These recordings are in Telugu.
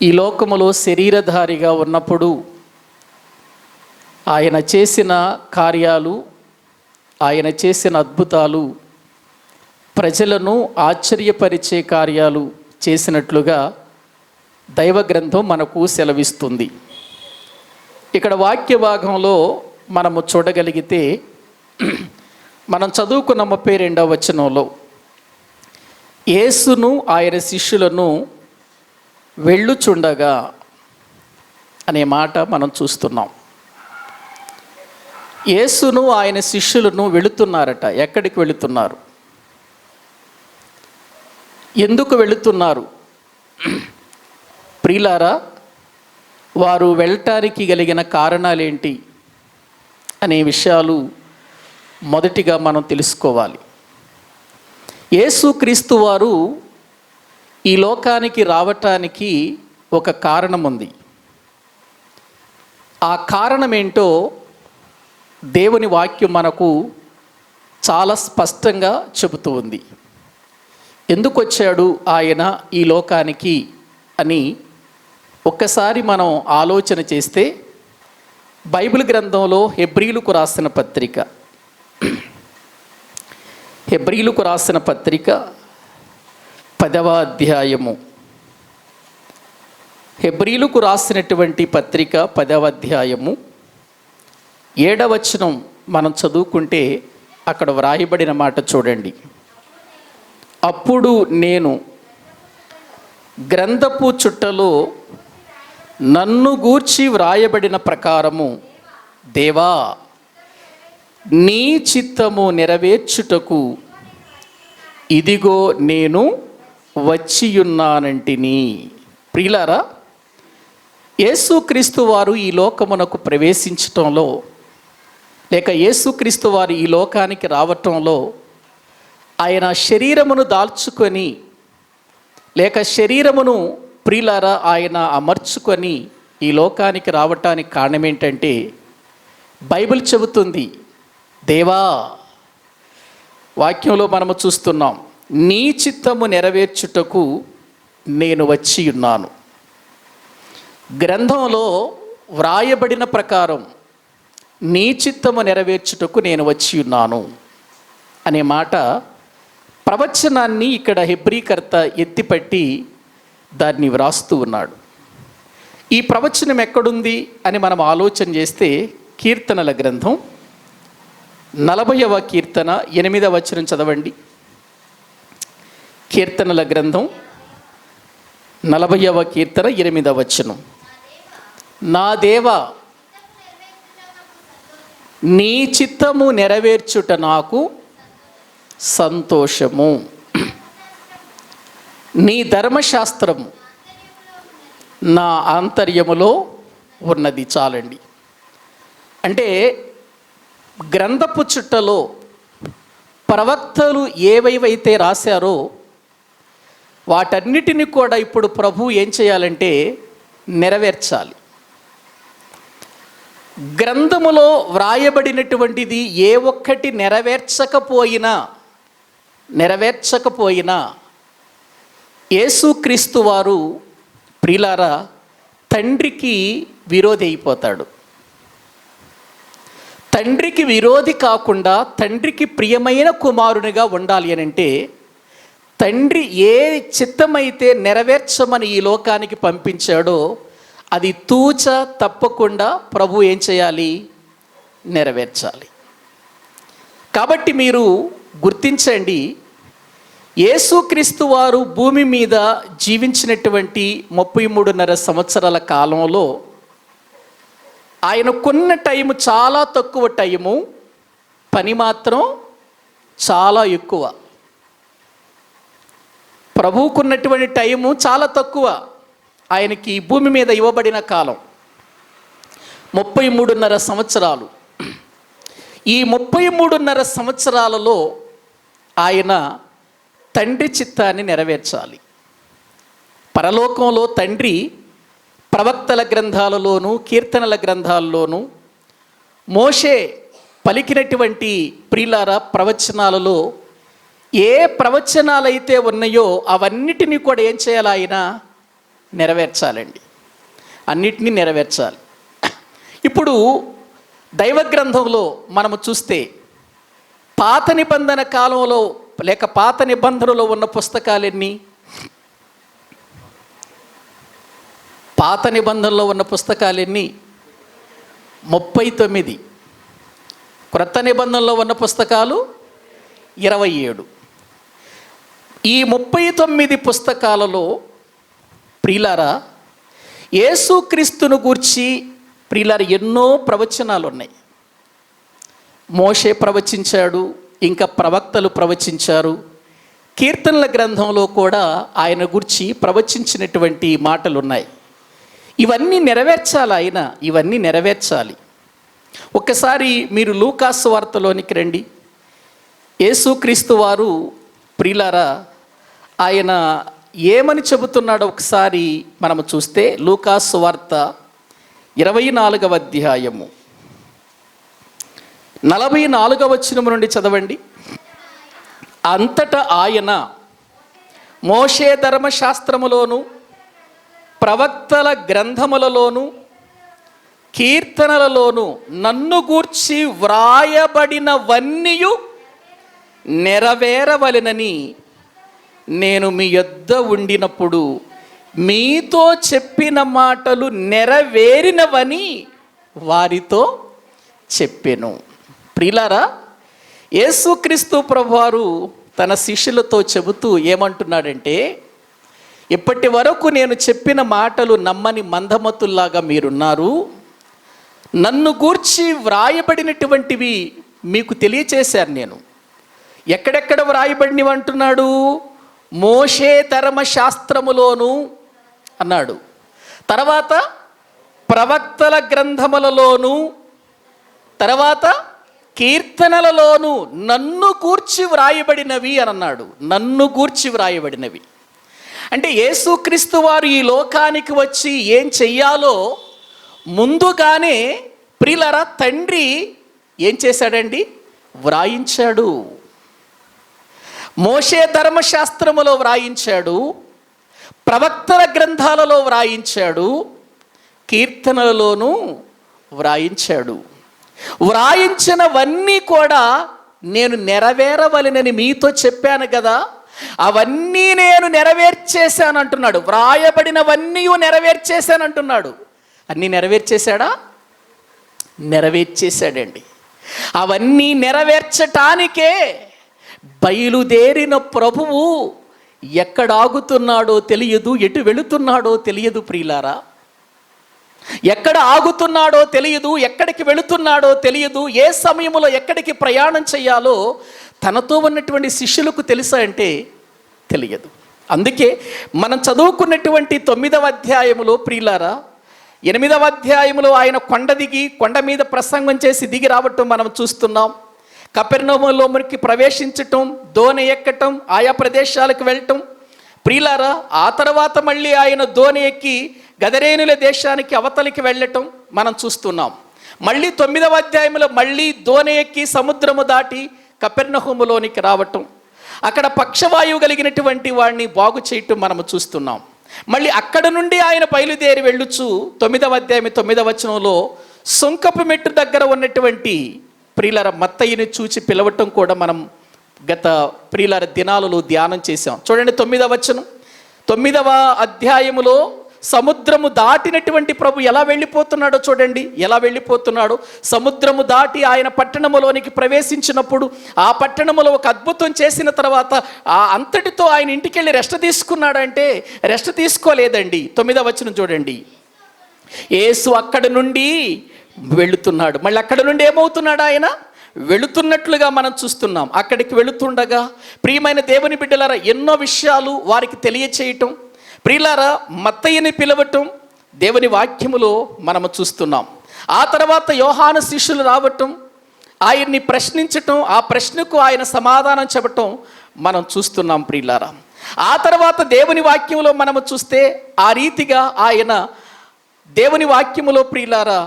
ఈ లోకములో శరీరధారిగా ఉన్నప్పుడు ఆయన చేసిన కార్యాలు, ఆయన చేసిన అద్భుతాలు ప్రజలను ఆశ్చర్యపరిచే కార్యాలు చేసినట్లుగా దైవ గ్రంథం మనకు సెలవిస్తుంది. ఇక్కడ వాక్య భాగంలో మనము చూడగలిగితే మనం చదువుకున్న 32వ వచనంలో యేసును ఆయన శిష్యులను వెళ్ళుచుండగా అనే మాట మనం చూస్తున్నాం. యేసును ఆయన శిష్యులను వెళుతున్నారట. ఎక్కడికి వెళుతున్నారు? ఎందుకు వెళుతున్నారు? ప్రియులారా, వారు వెళ్ళటానికి కలిగిన కారణాలేంటి అనే విషయాలు మొదటిగా మనం తెలుసుకోవాలి. యేసుక్రీస్తు వారు ఈ లోకానికి రావటానికి ఒక కారణం ఉంది. ఆ కారణం ఏంటో దేవుని వాక్యం మనకు చాలా స్పష్టంగా చెబుతూ ఉంది. ఎందుకు వచ్చాడు ఆయన ఈ లోకానికి అని ఒక్కసారి మనం ఆలోచన చేస్తే బైబిల్ గ్రంథంలో హెబ్రీలకు రాసిన పత్రిక 10వ అధ్యాయము, హెబ్రీలకు రాసినటువంటి పత్రిక 10వ అధ్యాయము 7వ వచనం మనం చదువుకుంటే అక్కడ వ్రాయబడిన మాట చూడండి. అప్పుడు నేను గ్రంథపు చుట్టలో నన్ను గూర్చి వ్రాయబడిన ప్రకారము, దేవా, నీ చిత్తము నెరవేర్చుటకు ఇదిగో నేను వచ్చియున్నానంటిని. ప్రియులారా, యేసుక్రీస్తు వారు ఈ లోకమునకు ప్రవేశించటంలో, లేక యేసుక్రీస్తు వారు ఈ లోకానికి రావటంలో ఆయన శరీరమును దాల్చుకొని, లేక శరీరమును ప్రియులారా ఆయన అమర్చుకొని ఈ లోకానికి రావటానికి కారణం ఏంటంటే, బైబిల్ చెబుతుంది, దేవా, వాక్యంలో మనము చూస్తున్నాం, నీ చిత్తము నెరవేర్చుటకు నేను వచ్చి ఉన్నాను. గ్రంథంలో వ్రాయబడిన ప్రకారం నీ చిత్తము నెరవేర్చుటకు నేను వచ్చి ఉన్నాను అనే మాట ప్రవచనాన్ని ఇక్కడ హెబ్రీకర్త ఎత్తిపట్టి దాన్ని వ్రాస్తూ ఉన్నాడు. ఈ ప్రవచనం ఎక్కడుంది అని మనం ఆలోచన చేస్తే కీర్తనల గ్రంథం 40వ కీర్తన 8వ వచనం చదవండి. కీర్తనల గ్రంథం 40వ కీర్తన 8వ వచనం. నా దేవా, నీ చిత్తము నెరవేర్చుట నాకు సంతోషము, నీ ధర్మశాస్త్రము నా ఆంతర్యములో ఉన్నది. చాలండి. అంటే గ్రంథపు చుట్టలో ప్రవక్తలు ఏవైతే రాశారో వాటన్నిటిని కూడా ఇప్పుడు ప్రభు ఏం చేయాలంటే నెరవేర్చాలి. గ్రంథములో వ్రాయబడినటువంటిది ఏ ఒక్కటి నెరవేర్చకపోయినా యేసుక్రీస్తు వారు ప్రియులారా తండ్రికి విరోధి అయిపోతాడు. తండ్రికి విరోధి కాకుండా తండ్రికి ప్రియమైన కుమారునిగా ఉండాలి అని అంటే, తండ్రి ఏ చిత్తమైతే నెరవేర్చమని ఈ లోకానికి పంపించాడో అది తూచ తప్పకుండా ప్రభు ఏం చేయాలి? నెరవేర్చాలి. కాబట్టి మీరు గుర్తించండి, యేసుక్రీస్తు వారు భూమి మీద జీవించినటువంటి 33.5 సంవత్సరాల కాలంలో ఆయనకున్న టైము చాలా తక్కువ టైము, పని మాత్రం చాలా ఎక్కువ. ప్రభువుకున్నటువంటి టైము చాలా తక్కువ. ఆయనకి భూమి మీద ఇవ్వబడిన కాలం 33.5 సంవత్సరాలు. ఈ 33.5 సంవత్సరాలలో ఆయన తండ్రి చిత్తాన్ని నెరవేర్చాలి. పరలోకంలో తండ్రి ప్రవక్తల గ్రంథాలలోను కీర్తనల గ్రంథాలలోను మోషే పలికినటువంటి ప్రియులార ప్రవచనాలలో ఏ ప్రవచనాలైతే ఉన్నాయో అవన్నిటినీ కూడా ఏం చేయాలి? ఆయన నెరవేర్చాలండి, అన్నిటినీ నెరవేర్చాలి. ఇప్పుడు దైవ గ్రంథంలో మనము చూస్తే పాత నిబంధన కాలంలో లేక పాత నిబంధనలో ఉన్న పుస్తకాలు ఎన్ని? పాత నిబంధనలో ఉన్న పుస్తకాలు ఎన్ని? 39. క్రొత్త నిబంధనలో ఉన్న పుస్తకాలు 27. ఈ 39 పుస్తకాలలో ప్రియులారా యేసుక్రీస్తును గూర్చి ప్రియులారా ఎన్నో ప్రవచనాలు ఉన్నాయి. మోషే ప్రవచించాడు, ఇంకా ప్రవక్తలు ప్రవచించారు. కీర్తనల గ్రంథంలో కూడా ఆయన గురించి ప్రవచించినటువంటి మాటలు ఉన్నాయి. ఇవన్నీ నెరవేర్చాలి, ఆయన ఇవన్నీ నెరవేర్చాలి. ఒక్కసారి మీరు లూకాసు వార్తలోనికి రండి. యేసుక్రీస్తు వారు ప్రియులారా ఆయన ఏమని చెబుతున్నాడో ఒకసారి మనము చూస్తే లూకాసు వార్త 24వ అధ్యాయము 44వ వచనం నుండి చదవండి. అంతటా ఆయన మోషే ధర్మశాస్త్రములోను ప్రవక్తల గ్రంథములలోను కీర్తనలలోను నన్ను గూర్చి వ్రాయబడినవన్నీ నెరవేరవలెనని నేను మీ యొద్ద ఉండినప్పుడు మీతో చెప్పిన మాటలు నెరవేరినవని వారితో చెప్పెను. ప్రియులారా యేసుక్రీస్తు ప్రభువారు తన శిష్యులతో చెబుతూ ఏమంటున్నాడంటే, ఇప్పటి వరకు నేను చెప్పిన మాటలు నమ్మని మందమతుల్లాగా మీరున్నారు. నన్ను గూర్చి వ్రాయబడినటువంటివి మీకు తెలియచేశాను నేను. ఎక్కడెక్కడ వ్రాయబడినవి అంటున్నాడు? మోషే ధర్మశాస్త్రములోను అన్నాడు, తర్వాత ప్రవక్తల గ్రంథములలోను, తర్వాత కీర్తనలలోను నన్ను గూర్చి వ్రాయబడినవి అని అన్నాడు. నన్ను గూర్చి వ్రాయబడినవి అంటే యేసుక్రీస్తు వారు ఈ లోకానికి వచ్చి ఏం చెయ్యాలో ముందుగానే ప్రియులారా తండ్రి ఏం చేశాడండి? వ్రాయించాడు. మోషే ధర్మశాస్త్రములో వ్రాయించాడు, ప్రవక్తల గ్రంథాలలో వ్రాయించాడు, కీర్తనలలోనూ వ్రాయించాడు. వ్రాయించినవన్నీ కూడా నేను నెరవేరవలెనని మీతో చెప్పాను కదా, అవన్నీ నేను నెరవేర్చేశాను అంటున్నాడు. వ్రాయబడినవన్నీ నెరవేర్చేశాను అంటున్నాడు. అన్నీ నెరవేర్చేశాడా? నెరవేర్చేశాడండి. అవన్నీ నెరవేర్చటానికే బయలుదేరిన ప్రభువు ఎక్కడ ఆగుతున్నాడో తెలియదు, ఎటు వెళుతున్నాడో తెలియదు. ప్రియులారా ఎక్కడ ఆగుతున్నాడో తెలియదు, ఎక్కడికి వెళుతున్నాడో తెలియదు, ఏ సమయంలో ఎక్కడికి ప్రయాణం చేయాలో తనతో ఉన్నటువంటి శిష్యులకు తెలుసా అంటే తెలియదు. అందుకే మనం చదువుకున్నటువంటి 9వ అధ్యాయములో ప్రియులారా 8వ అధ్యాయములో ఆయన కొండ దిగి కొండ మీద ప్రసంగం చేసి దిగి రావటం మనం చూస్తున్నాం. కపెర్నహూములోకి ప్రవేశించటం, దోణి ఎక్కటం, ఆయా ప్రదేశాలకు వెళ్ళటం. ప్రియులారా ఆ తర్వాత మళ్ళీ ఆయన దోణి ఎక్కి గదరేనుల దేశానికి అవతలికి వెళ్ళటం మనం చూస్తున్నాం. మళ్ళీ 9వ అధ్యాయంలో మళ్ళీ దోణి ఎక్కి సముద్రము దాటి కపెర్నహూములోనికి రావటం, అక్కడ పక్షవాయువు కలిగినటువంటి వాడిని బాగు చేయటం మనము చూస్తున్నాం. మళ్ళీ అక్కడ నుండి ఆయన బయలుదేరి వెళ్ళుచు 9వ అధ్యాయం 9వ వచనంలో సుంకపు మెట్టు దగ్గర ఉన్నటువంటి ప్రియులార మత్తయిని చూచి పిలవటం కూడా మనం గత ప్రియులార దినాలలో ధ్యానం చేశాం. చూడండి 9వ వచనం. 9వ అధ్యాయములో సముద్రము దాటినటువంటి ప్రభు ఎలా వెళ్ళిపోతున్నాడో చూడండి. ఎలా వెళ్ళిపోతున్నాడో, సముద్రము దాటి ఆయన పట్టణములోనికి ప్రవేశించినప్పుడు ఆ పట్టణములో ఒక అద్భుతం చేసిన తర్వాత ఆ అంతటితో ఆయన ఇంటికి వెళ్ళి రెస్ట్ తీసుకున్నాడంటే రెస్ట్ తీసుకోలేదండి. 9వ వచనం చూడండి. యేసు అక్కడి నుండి వెళుతున్నాడు. మళ్ళీ అక్కడ నుండి ఏమవుతున్నాడు? ఆయన వెళుతున్నట్లుగా మనం చూస్తున్నాం. అక్కడికి వెళుతుండగా ప్రియమైన దేవుని బిడ్డలారా ఎన్నో విషయాలు వారికి తెలియచేయటం, ప్రియులారా మత్తయిని పిలవటం దేవుని వాక్యములో మనము చూస్తున్నాం. ఆ తర్వాత యోహాను శిష్యులు రావటం, ఆయన్ని ప్రశ్నించటం, ఆ ప్రశ్నకు ఆయన సమాధానం చెప్పటం మనం చూస్తున్నాం ప్రియులారా. ఆ తర్వాత దేవుని వాక్యములో మనము చూస్తే ఆ రీతిగా ఆయన దేవుని వాక్యములో ప్రియులారా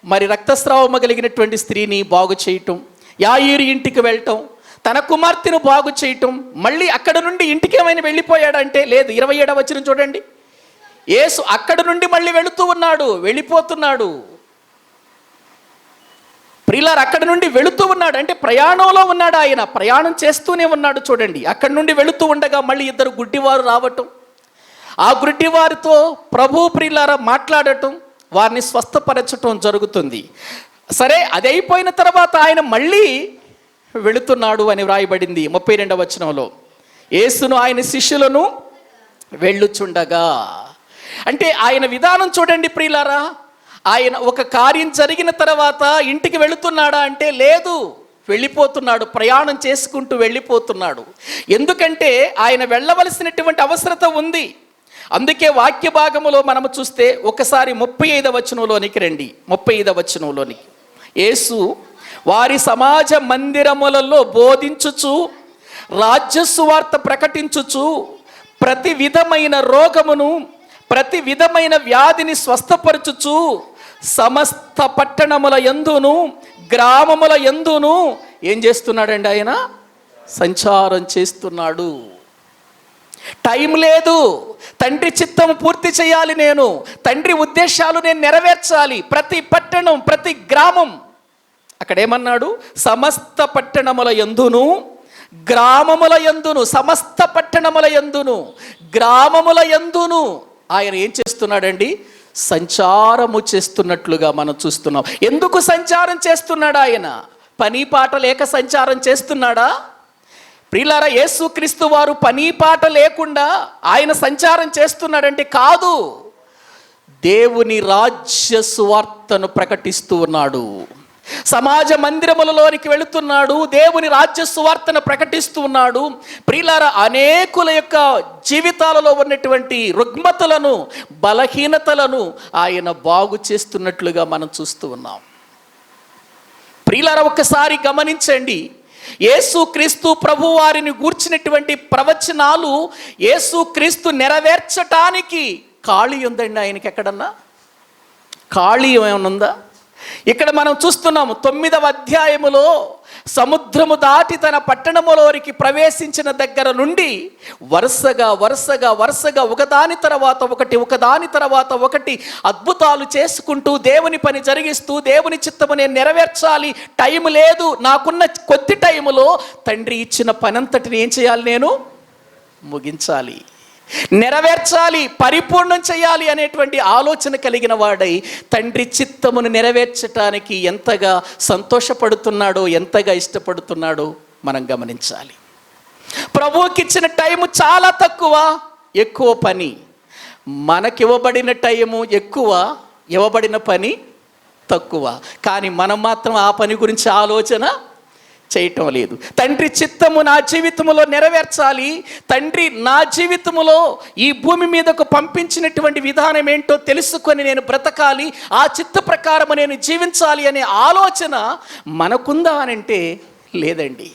మరి రక్తస్రావము కలిగినటువంటి స్త్రీని బాగు చేయటం, యాయీరు ఇంటికి వెళ్ళటం, తన కుమార్తెను బాగు చేయటం, మళ్ళీ అక్కడ నుండి ఇంటికి ఏమైనా వెళ్ళిపోయాడంటే లేదు. 27వ వచనం చూడండి. యేసు అక్కడి నుండి మళ్ళీ వెళుతూ ఉన్నాడు, వెళ్ళిపోతున్నాడు. ప్రియులారా, అక్కడి నుండి వెళుతూ ఉన్నాడు అంటే ప్రయాణంలో ఉన్నాడు. ఆయన ప్రయాణం చేస్తూనే ఉన్నాడు. చూడండి, అక్కడి నుండి వెళుతూ ఉండగా మళ్ళీ ఇద్దరు గుడ్డివారు రావటం, ఆ గుడ్డివారితో ప్రభు ప్రియులారా మాట్లాడటం, వారిని స్వస్థపరచటం జరుగుతుంది. సరే, అది అయిపోయిన తర్వాత ఆయన మళ్ళీ వెళుతున్నాడు అని వ్రాయబడింది 32వ వచనంలో. యేసును ఆయన శిష్యులను వెళ్ళుచుండగా, అంటే ఆయన విధానం చూడండి ప్రియులారా. ఆయన ఒక కార్యం జరిగిన తర్వాత ఇంటికి వెళుతున్నాడా అంటే లేదు, వెళ్ళిపోతున్నాడు, ప్రయాణం చేసుకుంటూ వెళ్ళిపోతున్నాడు. ఎందుకంటే ఆయన వెళ్ళవలసినటువంటి అవసరత ఉంది. అందుకే వాక్య భాగములో మనము చూస్తే ఒకసారి 35వ వచనంలోనికి రండి. 35వ వచనంలోనికి, యేసు వారి సమాజ మందిరములలో బోధించుచు రాజ్య సువార్త ప్రకటించుచు ప్రతి విధమైన రోగమును ప్రతి విధమైన వ్యాధిని స్వస్థపరచుచు సమస్త పట్టణముల యందును గ్రామముల యందును ఏం చేస్తున్నాడండి? ఆయన సంచారం చేస్తున్నాడు. టైం లేదు, తండ్రి చిత్తము పూర్తి చేయాలి, నేను తండ్రి ఉద్దేశాలు నేను నెరవేర్చాలి. ప్రతి పట్టణం, ప్రతి గ్రామం, అక్కడేమన్నాడు? సమస్త పట్టణముల యందును గ్రామముల యందును, సమస్త పట్టణముల యందును గ్రామముల యందును ఆయన ఏం చేస్తున్నాడండి? సంచారము చేస్తున్నట్లుగా మనం చూస్తున్నాం. ఎందుకు సంచారం చేస్తున్నాడు ఆయన? పని పాట లేక సంచారం చేస్తున్నాడా? ప్రియులారా, యేసుక్రీస్తు వారు పని పాట లేకుండా ఆయన సంచారం చేస్తున్నాడంటే కాదు, దేవుని రాజ్య సువార్తను ప్రకటిస్తూ ఉన్నాడు. సమాజ మందిరములలోనికి వెళుతున్నాడు, దేవుని రాజ్య సువార్తను ప్రకటిస్తూ ఉన్నాడు. ప్రియులారా, అనేకుల యొక్క జీవితాలలో ఉన్నటువంటి రుగ్మతలను, బలహీనతలను ఆయన బాగు చేస్తున్నట్లుగా మనం చూస్తూ ఉన్నాం. ప్రియులారా, ఒక్కసారి గమనించండి, యేసుక్రీస్తు ప్రభు వారిని గూర్చినటువంటి ప్రవచనాలు యేసుక్రీస్తు నెరవేర్చటానికి ఖాళీ ఉందండి ఆయనకి? ఎక్కడన్నా ఖాళీ ఏమైనా ఉందా? ఇక్కడ మనం చూస్తున్నాము 9వ అధ్యాయములో సముద్రము దాటి తన పట్టణములోనికి ప్రవేశించిన దగ్గర నుండి వరుసగా వరుసగా వరుసగా ఒకదాని తర్వాత ఒకటి అద్భుతాలు చేసుకుంటూ దేవుని పని జరిగిస్తూ దేవుని చిత్తము నేను నెరవేర్చాలి, టైం లేదు, నాకున్న కొద్ది టైములో తండ్రి ఇచ్చిన పనంతటిని ఏం చేయాలి? నేను ముగించాలి, నెరవేర్చాలి, పరిపూర్ణం చేయాలి అనేటువంటి ఆలోచన కలిగిన వాడై తండ్రి చిత్తమును నెరవేర్చటానికి ఎంతగా సంతోషపడుతున్నాడో, ఎంతగా ఇష్టపడుతున్నాడో మనం గమనించాలి. ప్రభువుకి ఇచ్చిన టైము చాలా తక్కువ, ఎక్కువ పని. మనకివ్వబడిన టైము ఎక్కువ, ఇవ్వబడిన పని తక్కువ. కానీ మనం మాత్రం ఆ పని గురించి ఆలోచన చేయటం లేదు. తండ్రి చిత్తము నా జీవితంలో నెరవేర్చాలి, తండ్రి నా జీవితంలో ఈ భూమి మీదకు పంపించినటువంటి విధానం ఏంటో తెలుసుకొని నేను బ్రతకాలి, ఆ చిత్త ప్రకారము నేను జీవించాలి అనే ఆలోచన మనకుందా అనంటే లేదండి,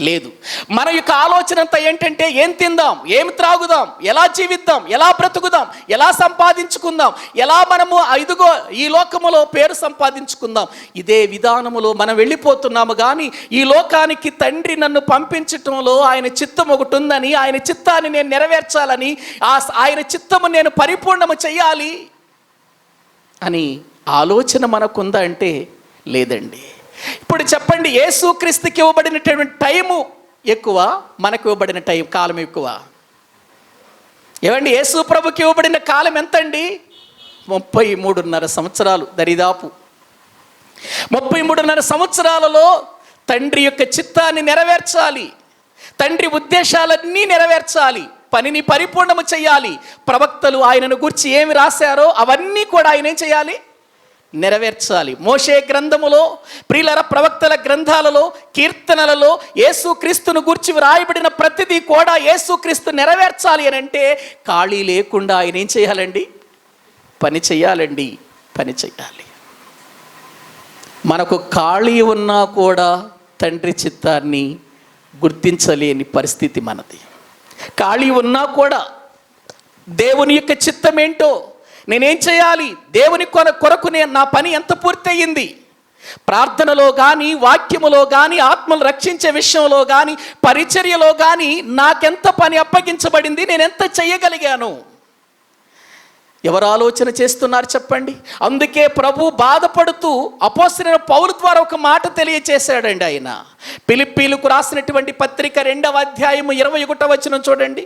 లేదు. మన యొక్క ఆలోచన అంతా ఏంటంటే ఏం తిందాం, ఏమి త్రాగుదాం, ఎలా జీవిద్దాం, ఎలా బ్రతుకుదాం, ఎలా సంపాదించుకుందాం, ఎలా మనము ఇదిగో ఈ లోకములో పేరు సంపాదించుకుందాం, ఇదే విధానములో మనం వెళ్ళిపోతున్నాము. కానీ ఈ లోకానికి తండ్రి నన్ను పంపించటంలో ఆయన చిత్తం ఒకటి ఉందని, ఆయన చిత్తాన్ని నేను నెరవేర్చాలని, ఆయన చిత్తము నేను పరిపూర్ణము చేయాలి అని ఆలోచన మనకుందా అంటే లేదండి. ఇప్పుడు చెప్పండి, యేసుక్రీస్తుకి ఇవ్వబడినటువంటి టైము ఎక్కువ, మనకు ఇవ్వబడిన కాలం ఎక్కువ? ఏమండి, యేసు ప్రభుకి ఇవ్వబడిన కాలం ఎంతండి? 33.5 సంవత్సరాలు. దరిదాపు 33.5 సంవత్సరాలలో తండ్రి యొక్క చిత్తాన్ని నెరవేర్చాలి, తండ్రి ఉద్దేశాలన్నీ నెరవేర్చాలి, పనిని పరిపూర్ణము చేయాలి. ప్రవక్తలు ఆయనను గురించి ఏమి రాశారో అవన్నీ కూడా ఆయన ఏం చేయాలి? నెరవేర్చాలి. మోషే గ్రంథములో, ప్రియులర ప్రవక్తల గ్రంథాలలో, కీర్తనలలో యేసుక్రీస్తును గూర్చి వ్రాయబడిన ప్రతిదీ కూడా యేసుక్రీస్తు నెరవేర్చాలి అని అంటే ఖాళీ లేకుండా ఆయన ఏం చేయాలండి? పని చేయాలండి, పని చేయాలి. మనకు ఖాళీ ఉన్నా కూడా తండ్రి చిత్తాన్ని గుర్తించలేని పరిస్థితి మనది. ఖాళీ ఉన్నా కూడా దేవుని యొక్క చిత్తం ఏంటో నేనేం చేయాలి, దేవుని కొరకు నా పని ఎంత పూర్తయింది, ప్రార్థనలో కానీ, వాక్యములో కానీ, ఆత్మలు రక్షించే విషయంలో కానీ, పరిచర్యలో కానీ నాకెంత పని అప్పగించబడింది, నేనెంత చేయగలిగాను, ఎవరు ఆలోచన చేస్తున్నారు చెప్పండి? అందుకే ప్రభు బాధపడుతూ అపోస్తలుడైన పౌలు ద్వారా ఒక మాట తెలియచేశాడండి. ఆయన ఫిలిప్పీలకు రాసినటువంటి పత్రిక 2వ అధ్యాయము 21వ వచనం చూడండి.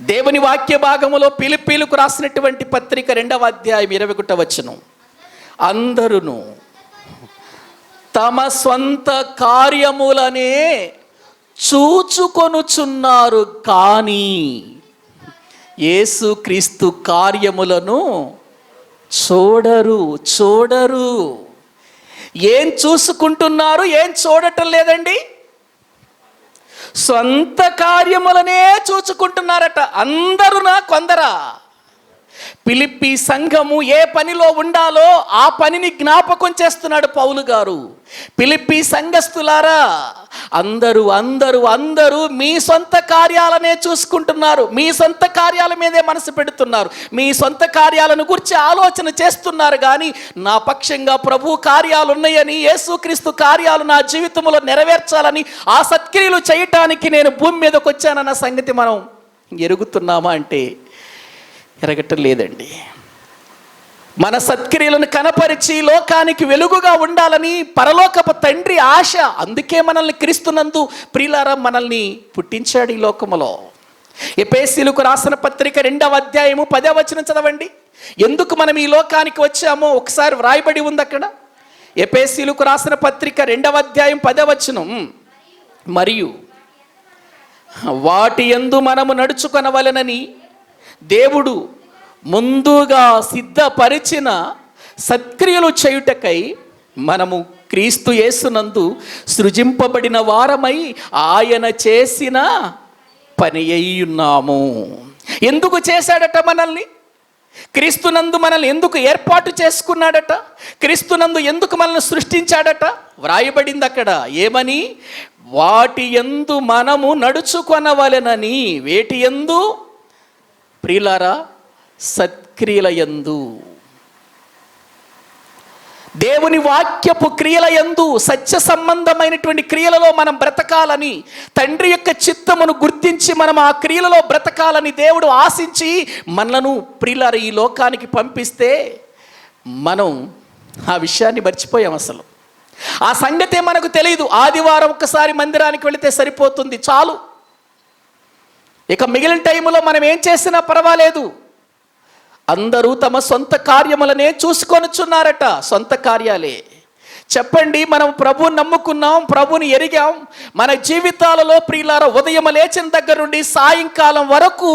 దేవుని వాక్య భాగములో ఫిలిప్పీలకు రాసినటువంటి పత్రిక 2వ అధ్యాయం 21వ వచనం, అందరూ తమ స్వంత కార్యములనే చూచుకొనుచున్నారు, కానీ యేసుక్రీస్తు కార్యములను చూడరు. ఏం చూసుకుంటున్నారు? ఏం చూడటం లేదండి? సొంత కార్యములనే చూచుకుంటున్నారట. అందరునా కొందరా? ఫిలిప్పీ సంఘము ఏ పనిలో ఉండాలో ఆ పనిని జ్ఞాపకం చేస్తున్నాడు పౌలు గారు. ఫిలిప్పీ సంఘస్థులారా, అందరూ మీ సొంత కార్యాలనే చూసుకుంటున్నారు, మీ సొంత కార్యాల మీదే మనసు పెడుతున్నారు, మీ సొంత కార్యాలను గురించి ఆలోచన చేస్తున్నారు. కానీ నా పక్షంగా ప్రభు కార్యాలు ఉన్నాయని, యేసుక్రీస్తు కార్యాలు నా జీవితంలో నెరవేర్చాలని, ఆ సత్క్రియలు చేయటానికి నేను భూమి మీదకి వచ్చానన్న సంగతి మనం ఎరుగుతున్నామా అంటే ఎరగటం లేదండి. మన సత్క్రియలను కనపరిచి లోకానికి వెలుగుగా ఉండాలని పరలోకపు తండ్రి ఆశ. అందుకే మనల్ని క్రీస్తునందు ప్రియులారా మనల్ని పుట్టించాడు ఈ లోకములో. ఎఫెసీయులకు రాసిన పత్రిక 2వ అధ్యాయము 10వ వచనం చదవండి. ఎందుకు మనం ఈ లోకానికి వచ్చామో ఒకసారి వ్రాయబడి ఉంది అక్కడ. ఎఫెసీయులకు రాసిన పత్రిక 2వ అధ్యాయం 10వ వచనం, మరియు వాటి యందు మనము నడుచుకొనవలెనని దేవుడు ముందుగా సిద్ధపరిచిన సత్క్రియలు చేయుటకై మనము క్రీస్తు యేసునందు సృజింపబడిన వారమై ఆయన చేసిన పని అయ్యున్నాము. ఎందుకు చేశాడట మనల్ని? క్రీస్తునందు మనల్ని ఎందుకు ఏర్పాటు చేసుకున్నాడట? క్రీస్తునందు ఎందుకు మనల్ని సృష్టించాడట? వ్రాయబడింది అక్కడ ఏమని? వాటి యందు మనము నడుచుకొనవలెనని. వేటి యందు ప్రియులారా? సత్క్రియల యందు, దేవుని వాక్యపు క్రియల యందు, సత్య సంబంధమైనటువంటి క్రియలలో మనం బ్రతకాలని, తండ్రి యొక్క చిత్తమును గుర్తించి మనం ఆ క్రియలలో బ్రతకాలని దేవుడు ఆశించి మనలను ప్రియులారా ఈ లోకానికి పంపిస్తే మనం ఆ విషయాన్ని మర్చిపోయాం. అసలు ఆ సంగతే మనకు తెలియదు. ఆదివారం ఒక్కసారి మందిరానికి వెళితే సరిపోతుంది, చాలు. ఇక మిగిలిన టైంలో మనం ఏం చేసినా పర్వాలేదు. అందరూ తమ సొంత కార్యములనే చూసుకొనుచున్నారట. సొంత కార్యాలే. చెప్పండి, మనం ప్రభువుని నమ్ముకున్నాం, ప్రభువుని ఎరిగాం. మన జీవితాలలో ప్రియులారా ఉదయం లేచిన దగ్గర నుండి సాయంకాలం వరకు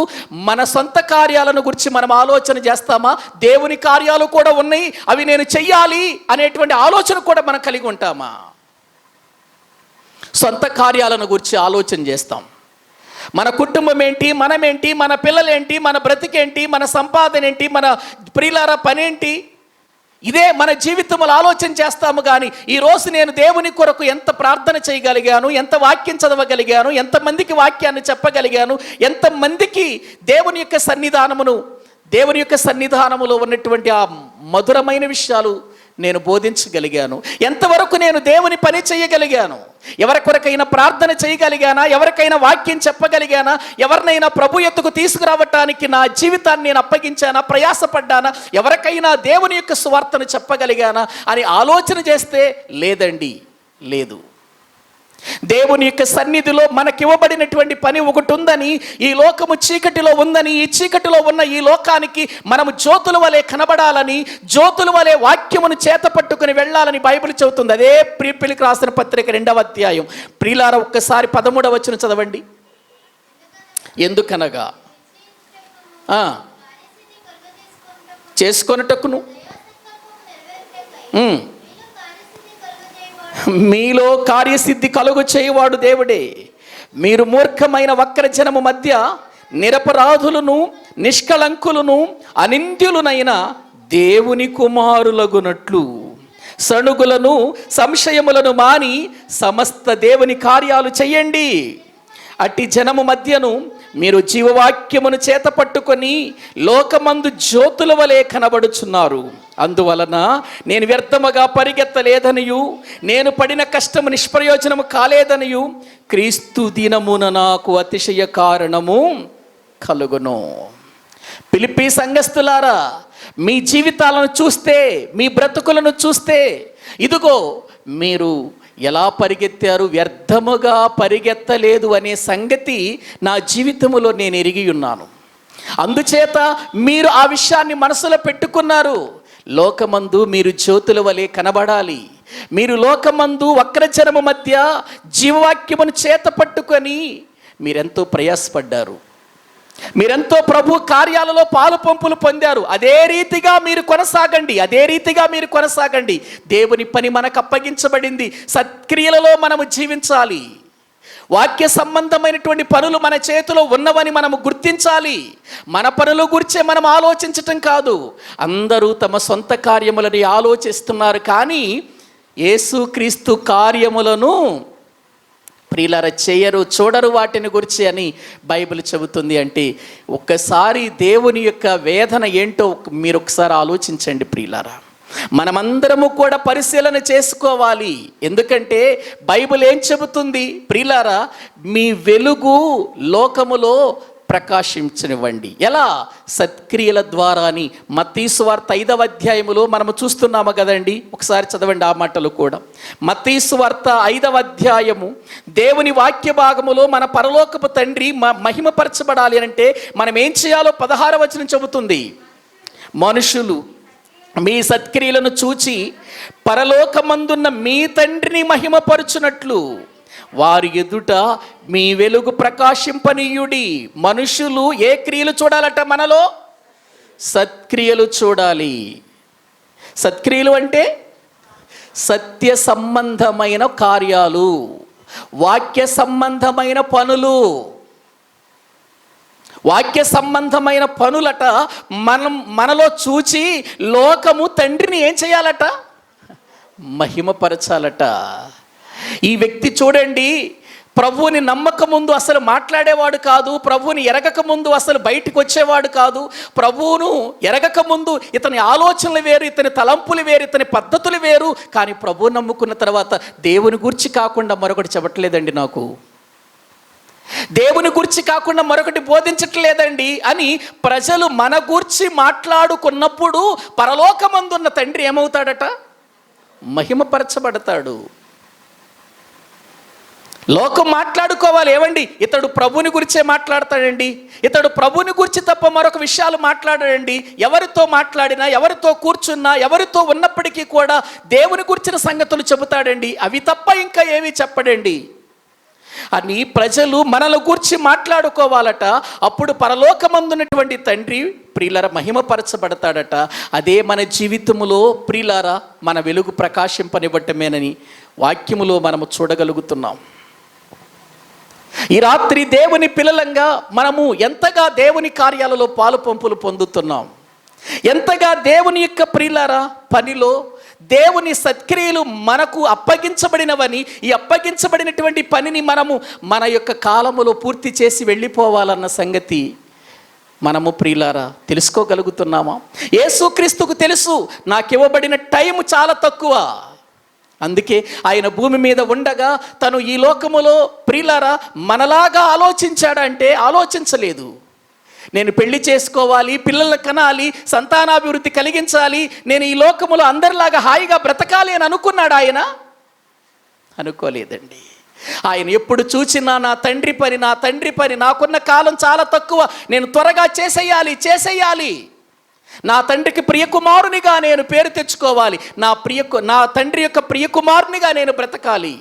మన సొంత కార్యాలను గురించి మనం ఆలోచన చేస్తామా? దేవుని కార్యాలు కూడా ఉన్నాయి, అవి నేను చెయ్యాలి అనేటువంటి ఆలోచన కూడా మనం కలిగి ఉంటామా? సొంత కార్యాలను గురించి ఆలోచన చేస్తాం. మన కుటుంబం ఏంటి, మనమేంటి, మన పిల్లలేంటి, మన బ్రతికేంటి, మన సంపాదన ఏంటి, మన ప్రియులారా పనేంటి, ఇదే మన జీవితంలో ఆలోచన చేస్తాము. కానీ ఈరోజు నేను దేవుని కొరకు ఎంత ప్రార్థన చేయగలిగాను, ఎంత వాక్యం చదవగలిగాను, ఎంతమందికి వాక్యాన్ని చెప్పగలిగాను, ఎంతమందికి దేవుని యొక్క సన్నిధానములో ఉన్నటువంటి ఆ మధురమైన విషయాలు నేను బోధించగలిగాను, ఎంతవరకు నేను దేవుని పని చేయగలిగాను, ఎవరికొరకైనా ప్రార్థన చేయగలిగానా, ఎవరికైనా వాక్యం చెప్పగలిగానా, ఎవరినైనా ప్రభు ఎత్తుకు తీసుకురావటానికి నా జీవితాన్ని నేను అప్పగించానా, ప్రయాసపడ్డానా, ఎవరికైనా దేవుని యొక్క సువార్తను చెప్పగలిగానా అని ఆలోచన చేస్తే లేదండి, లేదు. దేవుని యొక్క సన్నిధిలో మనకివ్వబడినటువంటి పని ఒకటి ఉందని, ఈ లోకము చీకటిలో ఉందని, ఈ చీకటిలో ఉన్న ఈ లోకానికి మనము జ్యోతుల వలె కనబడాలని, జ్యోతుల వలె వాక్యమును చేత పట్టుకుని వెళ్ళాలని బైబిల్ చెబుతుంది. అదే ఫిలిప్పీయులకు రాసిన పత్రిక 2వ అధ్యాయం. ప్రియులారా ఒక్కసారి 13వ వచనం చదవండి. ఎందుకనగా చేసుకొనుటకును మీలో కార్యసిద్ధి కలుగు చేయువాడు దేవుడే. మీరు మూర్ఖమైన వక్ర జనము మధ్య నిరపరాధులను, నిష్కళంకులను, అనింద్యులనైన దేవుని కుమారులగునట్లు సణుగులను, సంశయములను మాని సమస్త దేవుని కార్యాలు చెయ్యండి. అట్టి జనము మధ్యను మీరు జీవవాక్యమును చేత పట్టుకొని లోకమందు జ్యోతుల వలె కనబడుచున్నారు. అందువలన నేను వ్యర్థముగా పరిగెత్తలేదనియు, నేను పడిన కష్టము నిష్ప్రయోజనము కాలేదనియు క్రీస్తు దినమున నాకు అతిశయ కారణము కలుగును. ఫిలిప్పీ సంఘస్థులారా, మీ జీవితాలను చూస్తే, మీ బ్రతుకులను చూస్తే, ఇదిగో మీరు ఎలా పరిగెత్తారు, వ్యర్థముగా పరిగెత్తలేదు అనే సంగతి నా జీవితంలో నేను ఎరిగి ఉన్నాను. అందుచేత మీరు ఆ విషయాన్ని మనసులో పెట్టుకున్నారు. లోకమందు మీరు జ్యోతుల వలె కనబడాలి. మీరు లోకమందు వక్రజనము మధ్య జీవవాక్యమును చేత పట్టుకొని మీరెంతో ప్రయాసపడ్డారు. మీరెంతో ప్రభు కార్యాలలో పాలు పంపులు పొందారు. అదే రీతిగా మీరు కొనసాగండి. దేవుని పని మనకు అప్పగించబడింది. సత్క్రియలలో మనము జీవించాలి. వాక్య సంబంధమైనటువంటి పనులు మన చేతిలో ఉన్నవని మనము గుర్తించాలి. మన పనుల గురించే మనం ఆలోచించటం కాదు. అందరూ తమ సొంత కార్యములని ఆలోచిస్తున్నారు, కానీ యేసుక్రీస్తు కార్యములను ప్రియులారా చేయరు, చూడరు వాటిని గురించి అని బైబిల్ చెబుతుంది. అంటే ఒక్కసారి దేవుని యొక్క వేదన ఏంటో మీరు ఒకసారి ఆలోచించండి ప్రియులారా. మనమందరము కూడా పరిశీలన చేసుకోవాలి. ఎందుకంటే బైబిల్ ఏం చెబుతుంది ప్రియులారా? మీ వెలుగు లోకములో ప్రకాశించనివ్వండి. ఎలా? సత్క్రియల ద్వారా అని మత్తయి సువార్త 5వ అధ్యాయములో మనము చూస్తున్నాము కదండి. ఒకసారి చదవండి ఆ మాటలు కూడా. మత్తయి సువార్త 5వ అధ్యాయము దేవుని వాక్య భాగములో మన పరలోకపు తండ్రి మహిమపరచబడాలి అంటే మనం ఏం చేయాలో 16వ వచనం చెబుతుంది. మనుషులు మీ సత్క్రియలను చూచి పరలోకమందున్న మీ తండ్రిని మహిమపరచునట్లు వారి ఎదుట మీ వెలుగు ప్రకాశింపనీయుడి. మనుషులు ఏ క్రియలు చూడాలట? మనలో సత్క్రియలు చూడాలి. సత్క్రియలు అంటే సత్య సంబంధమైన కార్యాలు, వాక్య సంబంధమైన పనులు. వాక్య సంబంధమైన పనులట మనలో చూచి లోకము తండ్రిని ఏం చేయాలట? మహిమపరచాలట. ఈ వ్యక్తి చూడండి, ప్రభువుని నమ్మక ముందు అసలు మాట్లాడేవాడు కాదు, ప్రభువుని ఎరగక ముందు అసలు బయటికి వచ్చేవాడు కాదు, ప్రభువును ఎరగక ముందు ఇతని ఆలోచనలు వేరు, ఇతని తలంపులు వేరు, ఇతని పద్ధతులు వేరు. కానీ ప్రభువు నమ్ముకున్న తర్వాత దేవుని గురించి కాకుండా మరొకటి చెప్పట్లేదండి, నాకు దేవుని గురించి కాకుండా మరొకటి బోధించట్లేదండి అని ప్రజలు మన గురించి మాట్లాడుకున్నప్పుడు పరలోకమందున్న తండ్రి ఏమవుతాడట? మహిమపరచబడతాడు. లోకం మాట్లాడుకోవాలి, ఏమండి ఇతడు ప్రభుని గురించే మాట్లాడతాడండి, ఇతడు ప్రభుని గురించి తప్ప మరొక విషయాలు మాట్లాడాడండి. ఎవరితో మాట్లాడినా, ఎవరితో కూర్చున్నా, ఎవరితో ఉన్నప్పటికీ కూడా దేవుని గురించిన సంగతులు చెబుతాడండి, అవి తప్ప ఇంకా ఏమీ చెప్పడండి అని ప్రజలు మనల గురించి మాట్లాడుకోవాలట. అప్పుడు పరలోకమందున్నటువంటి తండ్రి ప్రియులారా మహిమపరచబడతాడట. అదే మన జీవితములో ప్రియులారా మన వెలుగు ప్రకాశింపనివ్వటమేనని వాక్యములో మనము చూడగలుగుతున్నాం. ఈ రాత్రి దేవుని పిల్లలంగా మనము ఎంతగా దేవుని కార్యాలలో పాలు పంపులు పొందుతున్నాం, ఎంతగా దేవుని యొక్క ప్రియులారా పనిలో దేవుని సత్క్రియలు మనకు అప్పగించబడినవని, ఈ అప్పగించబడినటువంటి పనిని మనము మన యొక్క కాలములో పూర్తి చేసి వెళ్ళిపోవాలన్న సంగతి మనము ప్రియులారా తెలుసుకోగలుగుతున్నామా? యేసుక్రీస్తుకు తెలుసు, నాకు ఇవ్వబడిన టైం చాలా తక్కువ. అందుకే ఆయన భూమి మీద ఉండగా తను ఈ లోకములో ప్రియులారా మనలాగా ఆలోచించాడంటే ఆలోచించలేదు. నేను పెళ్లి చేసుకోవాలి, పిల్లలు కనాలి, సంతానాభివృద్ధి కలిగించాలి, నేను ఈ లోకములో అందరిలాగా హాయిగా బ్రతకాలి అని అనుకున్నాడు ఆయన? అనుకోలేదండి. ఆయన ఎప్పుడు చూసినా నా తండ్రి పని, నాకున్న కాలం చాలా తక్కువ, నేను త్వరగా చేసేయాలి, నా తండ్రికి ప్రియకుమారునిగా నేను పేరు తెచ్చుకోవాలి, నా తండ్రి యొక్క ప్రియకుమారునిగా నేను బ్రతకాలి.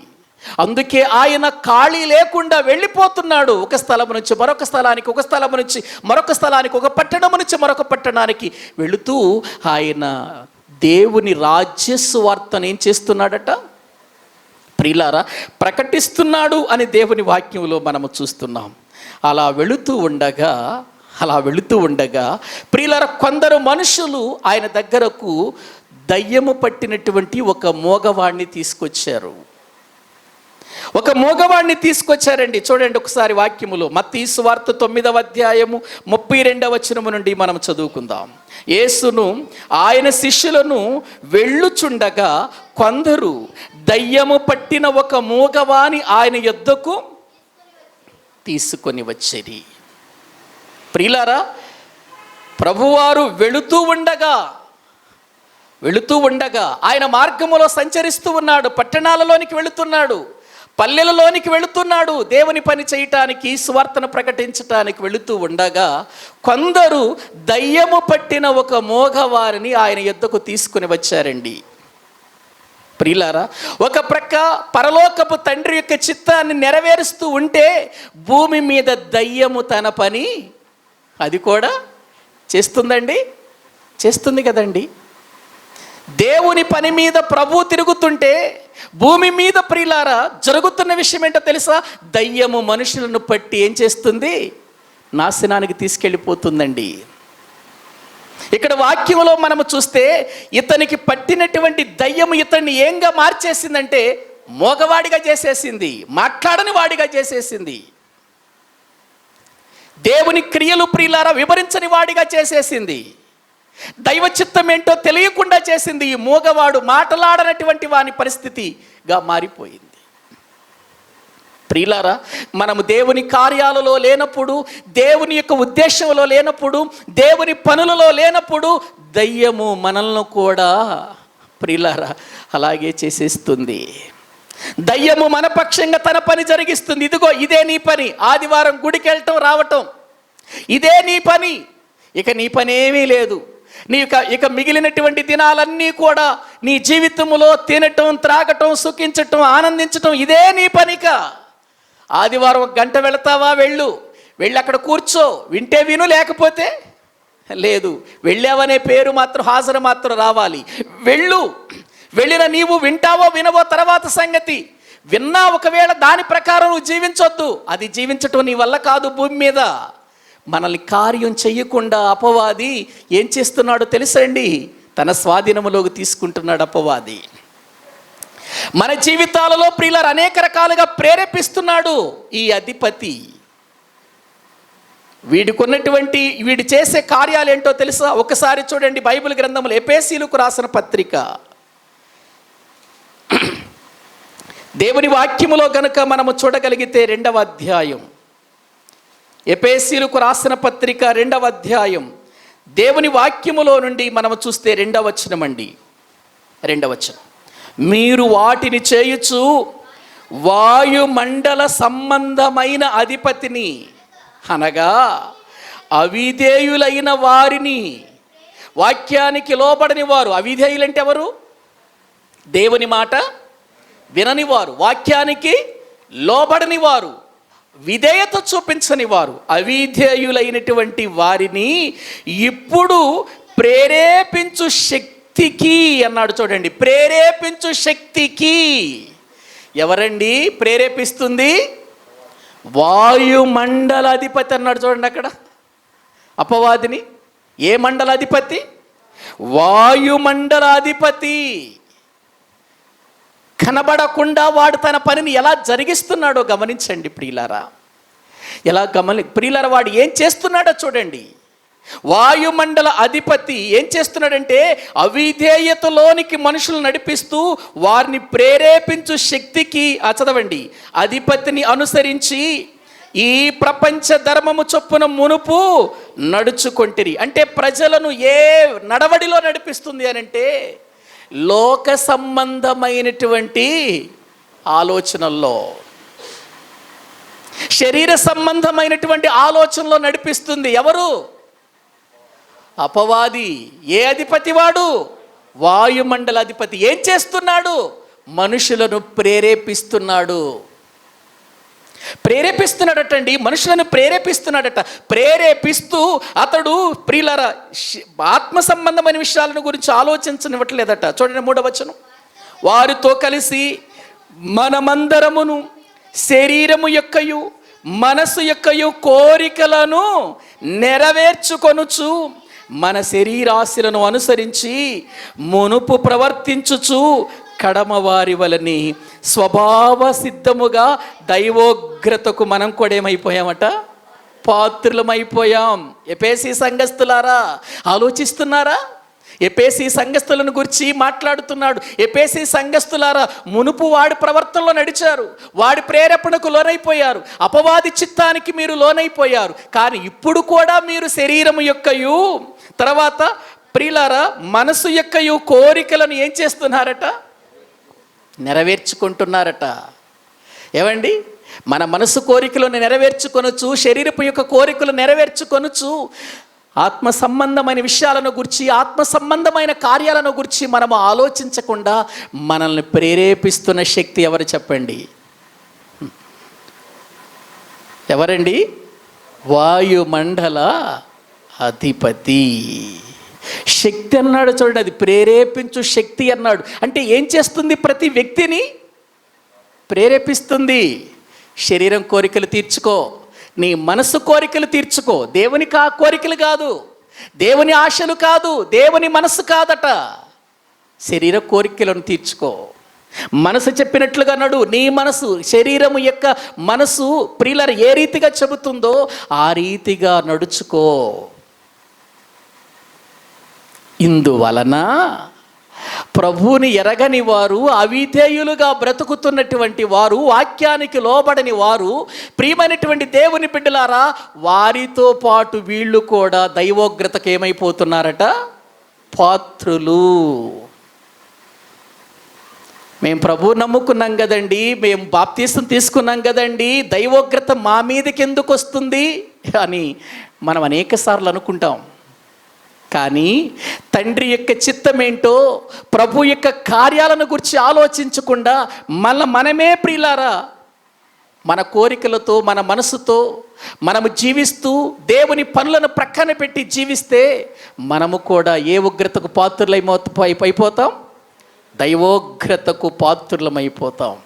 అందుకే ఆయన ఖాళీ లేకుండా వెళ్ళిపోతున్నాడు. ఒక స్థలం నుంచి మరొక స్థలానికి, ఒక స్థలం నుంచి మరొక స్థలానికి, ఒక పట్టణం నుంచి మరొక పట్టణానికి వెళుతూ ఆయన దేవుని రాజ్య సువార్తను ఏం చేస్తున్నాడట? ప్రియులారా ప్రకటిస్తున్నాడు అని దేవుని వాక్యంలో మనము చూస్తున్నాం. అలా వెళుతూ ఉండగా ప్రియులారా కొందరు మనుషులు ఆయన దగ్గరకు దయ్యము పట్టినటువంటి ఒక మోగవాణ్ణి తీసుకొచ్చారండి. చూడండి ఒకసారి వాక్యములో మత్తయి సువార్త 9వ అధ్యాయము 32వ వచనము నుండి మనం చదువుకుందాం. యేసును ఆయన శిష్యులను వెళ్ళుచుండగా కొందరు దయ్యము పట్టిన ఒక మూగవాని ఆయన యొద్దకు తీసుకొని వచ్చిరి. ప్రియులారా ప్రభువారు వెళుతూ ఉండగా ఆయన మార్గములో సంచరిస్తూ ఉన్నాడు. పట్టణాలలోనికి వెళుతున్నాడు, పల్లెలలోనికి వెళుతున్నాడు, దేవుని పని చేయటానికి, సువార్తను ప్రకటించటానికి వెళుతూ ఉండగా కొందరు దయ్యము పట్టిన ఒక మోగవారిని ఆయన యొద్దకు తీసుకుని వచ్చారండి. ప్రియులారా, ఒక ప్రక్క పరలోకపు తండ్రి యొక్క చిత్తాన్ని నెరవేరుస్తూ ఉంటే భూమి మీద దయ్యము తన పని అది కూడా చేస్తుందండి, చేస్తుంది కదండి. దేవుని పని మీద ప్రభు తిరుగుతుంటే భూమి మీద ప్రియులారా జరుగుతున్న విషయం ఏంటో తెలుసా? దయ్యము మనుషులను పట్టి ఏం చేస్తుంది? నాశనానికి తీసుకెళ్ళిపోతుందండి. ఇక్కడ వాక్యంలో మనము చూస్తే ఇతనికి పట్టినటువంటి దయ్యము ఇతన్ని ఏంగా మార్చేసిందంటే మోగవాడిగా చేసేసింది, మాట్లాడని వాడిగా చేసేసింది, దేవుని క్రియలు ప్రియులారా వివరించని వాడిగా చేసేసింది, దైవ చిత్తం ఏంటో తెలియకుండా చేసింది. ఈ మూగవాడు మాట్లాడనటువంటి వాని పరిస్థితిగా మారిపోయింది. ప్రియులారా, మనము దేవుని కార్యాలలో లేనప్పుడు, దేవుని యొక్క ఉద్దేశంలో లేనప్పుడు, దేవుని పనులలో లేనప్పుడు దయ్యము మనల్ని కూడా ప్రియులారా అలాగే చేసేస్తుంది. దయ్యము మన పక్షంగా తన పని జరిగిస్తుంది. ఇదిగో ఇదే నీ పని, ఆదివారం గుడికి వెళ్ళటం రావటం ఇదే నీ పని, ఇక నీ పని ఏమీ లేదు. ఇక మిగిలినటువంటి దినాలన్నీ కూడా నీ జీవితంలో తినటం, త్రాగటం, సుఖించటం, ఆనందించటం ఇదే నీ పనిక. ఆదివారం 1 గంట వెళతావా? వెళ్ళి అక్కడ కూర్చో, వింటే విను, లేకపోతే లేదు. వెళ్ళావనే పేరు మాత్రం, హాజరు మాత్రం రావాలి. వెళ్ళిన నీవు వింటావో వినవో తర్వాత సంగతి. విన్నా ఒకవేళ దాని ప్రకారం నువ్వు జీవించొద్దు, అది జీవించటం నీ వల్ల కాదు. భూమి మీద మనల్ని కార్యం చెయ్యకుండా అపవాది ఏం చేస్తున్నాడో తెలుసండి? తన స్వాధీనములోకి తీసుకుంటున్నాడు అపవాది. మన జీవితాలలో ప్రియులారా అనేక రకాలుగా ప్రేరేపిస్తున్నాడు ఈ అధిపతి. వీడు చేసే కార్యాలు ఏంటో తెలుసా? ఒకసారి చూడండి బైబిల్ గ్రంథంలో ఎఫెసీయులకు రాసిన పత్రిక, దేవుని వాక్యములో గనుక మనము చూడగలిగితే 2వ అధ్యాయం, ఎఫెసీయులకు రాసిన పత్రిక 2వ అధ్యాయం దేవుని వాక్యములో నుండి మనము చూస్తే 2వ వచనం అండి. 2వ వచనం, మీరు వాటిని చేయుచు వాయుమండల సంబంధమైన అధిపతిని అనగా అవిధేయులైన వారిని, వాక్యానికి లోబడని వారు. అవిధేయులంటే ఎవరు? దేవుని మాట వినని వారు, వాక్యానికి లోబడని వారు, విధేయత చూపించని వారు, అవిధేయులైనటువంటి వారిని ఇప్పుడు ప్రేరేపించు శక్తికి అన్నాడు. చూడండి, ప్రేరేపించు శక్తికి. ఎవరండి ప్రేరేపిస్తుంది? వాయుమండలాధిపతి అన్నాడు. చూడండి అక్కడ అపవాదిని. ఏ మండలాధిపతి? వాయుమండలాధిపతి. కనబడకుండా వాడు తన పనిని ఎలా జరిగిస్తున్నాడో గమనించండి ప్రియులారా. ప్రియులారా, వాడు ఏం చేస్తున్నాడో చూడండి. వాయుమండల అధిపతి ఏం చేస్తున్నాడంటే అవిధేయతలోనికి మనుషులు నడిపిస్తూ వారిని ప్రేరేపించు శక్తికి, చదవండి, అధిపతిని అనుసరించి ఈ ప్రపంచ ధర్మము చొప్పున మునుపు నడుచుకొంటిరి. అంటే ప్రజలను ఏ నడవడిలో నడిపిస్తుంది అనంటే లోక సంబంధమైనటువంటి ఆలోచనల్లో, శరీర సంబంధమైనటువంటి ఆలోచనలో నడిపిస్తుంది. ఎవరు? అపవాది. ఏ అధిపతి వాడు? వాయుమండల అధిపతి. ఏం చేస్తున్నాడు? మనుషులను ప్రేరేపిస్తున్నాడటండి. మనుషులను ప్రేరేపిస్తున్నాడట. ప్రేరేపిస్తూ అతడు ప్రియులారా ఆత్మ సంబంధమైన విషయాలను గురించి ఆలోచించనివ్వట్లేదట. చూడండి 3వ వచనం, వారితో కలిసి మనమందరమును శరీరము యొక్కయు మనసు యొక్కయు కోరికలను నెరవేర్చుకొనుచు మన శరీరాశలను అనుసరించి మునుపు ప్రవర్తించుచు కడమవారి వలని స్వభావ సిద్ధముగా దైవోగ్రతకు మనం కూడా ఏమైపోయామట? పాత్రులమైపోయాం. ఎఫెసీ సంఘస్థులారా ఆలోచిస్తున్నారా? ఎఫెసీ సంఘస్థులను గురించి మాట్లాడుతున్నాడు. ఎఫెసీ సంఘస్థులారా, మునుపు వాడి ప్రవర్తనలో నడిచారు, వాడి ప్రేరేపణకు లోనైపోయారు, అపవాది చిత్తానికి మీరు లోనైపోయారు. కానీ ఇప్పుడు కూడా మీరు శరీరము యొక్కయు తర్వాత ప్రియులారా మనసు యొక్కయు కోరికలను ఏం చేస్తున్నారట? నెరవేర్చుకుంటున్నారట. ఏమండి, మన మనసు కోరికలను నెరవేర్చుకొనొచ్చు, శరీరపు యొక్క కోరికలు నెరవేర్చుకొనొచ్చు. ఆత్మ సంబంధమైన విషయాలను గురించి, ఆత్మ సంబంధమైన కార్యాలను గురించి మనము ఆలోచించకుండా మనల్ని ప్రేరేపిస్తున్న శక్తి ఎవరు చెప్పండి? ఎవరండి? వాయుమండల అధిపతి. శక్తి అన్నాడు చూడండి, అది ప్రేరేపించు శక్తి అన్నాడు. అంటే ఏం చేస్తుంది? ప్రతి వ్యక్తిని ప్రేరేపిస్తుంది. శరీరం కోరికలు తీర్చుకో, నీ మనసు కోరికలు తీర్చుకో. దేవునికి ఆ కోరికలు కాదు, దేవుని ఆశలు కాదు, దేవుని మనసు కాదట. శరీర కోరికలను తీర్చుకో. మనసు చెప్పినట్లుగా నడు. నీ మనసు, శరీరము యొక్క మనసు ప్రియులారా ఏ రీతిగా చెబుతుందో ఆ రీతిగా నడుచుకో. ఇందువలన ప్రభువుని ఎరగని వారు, అవిధేయులుగా బ్రతుకుతున్నటువంటి వారు, వాక్యానికి లోబడని వారు, ప్రియమైనటువంటి దేవుని బిడ్డలారా, వారితో పాటు వీళ్ళు కూడా దైవోగ్రతకు ఏమైపోతున్నారట? పాత్రులు. మేము ప్రభువు నమ్ముకున్నాం కదండి, మేము బాప్తీసం తీసుకున్నాం కదండి, దైవోగ్రత మా మీదకి ఎందుకు వస్తుంది అని మనం అనేక సార్లు అనుకుంటాం. కానీ తండ్రి యొక్క చిత్తం ఏంటో, ప్రభు యొక్క కార్యాలను గురించి ఆలోచించకుండా మనమే ప్రియులారా మన కోరికలతో, మన మనసుతో మనము జీవిస్తూ దేవుని పనులను ప్రక్కన పెట్టి జీవిస్తే మనము కూడా ఏ ఉగ్రతకు పాత్రులమైపోతాం? దైవోగ్రతకు పాత్రులమైపోతాం.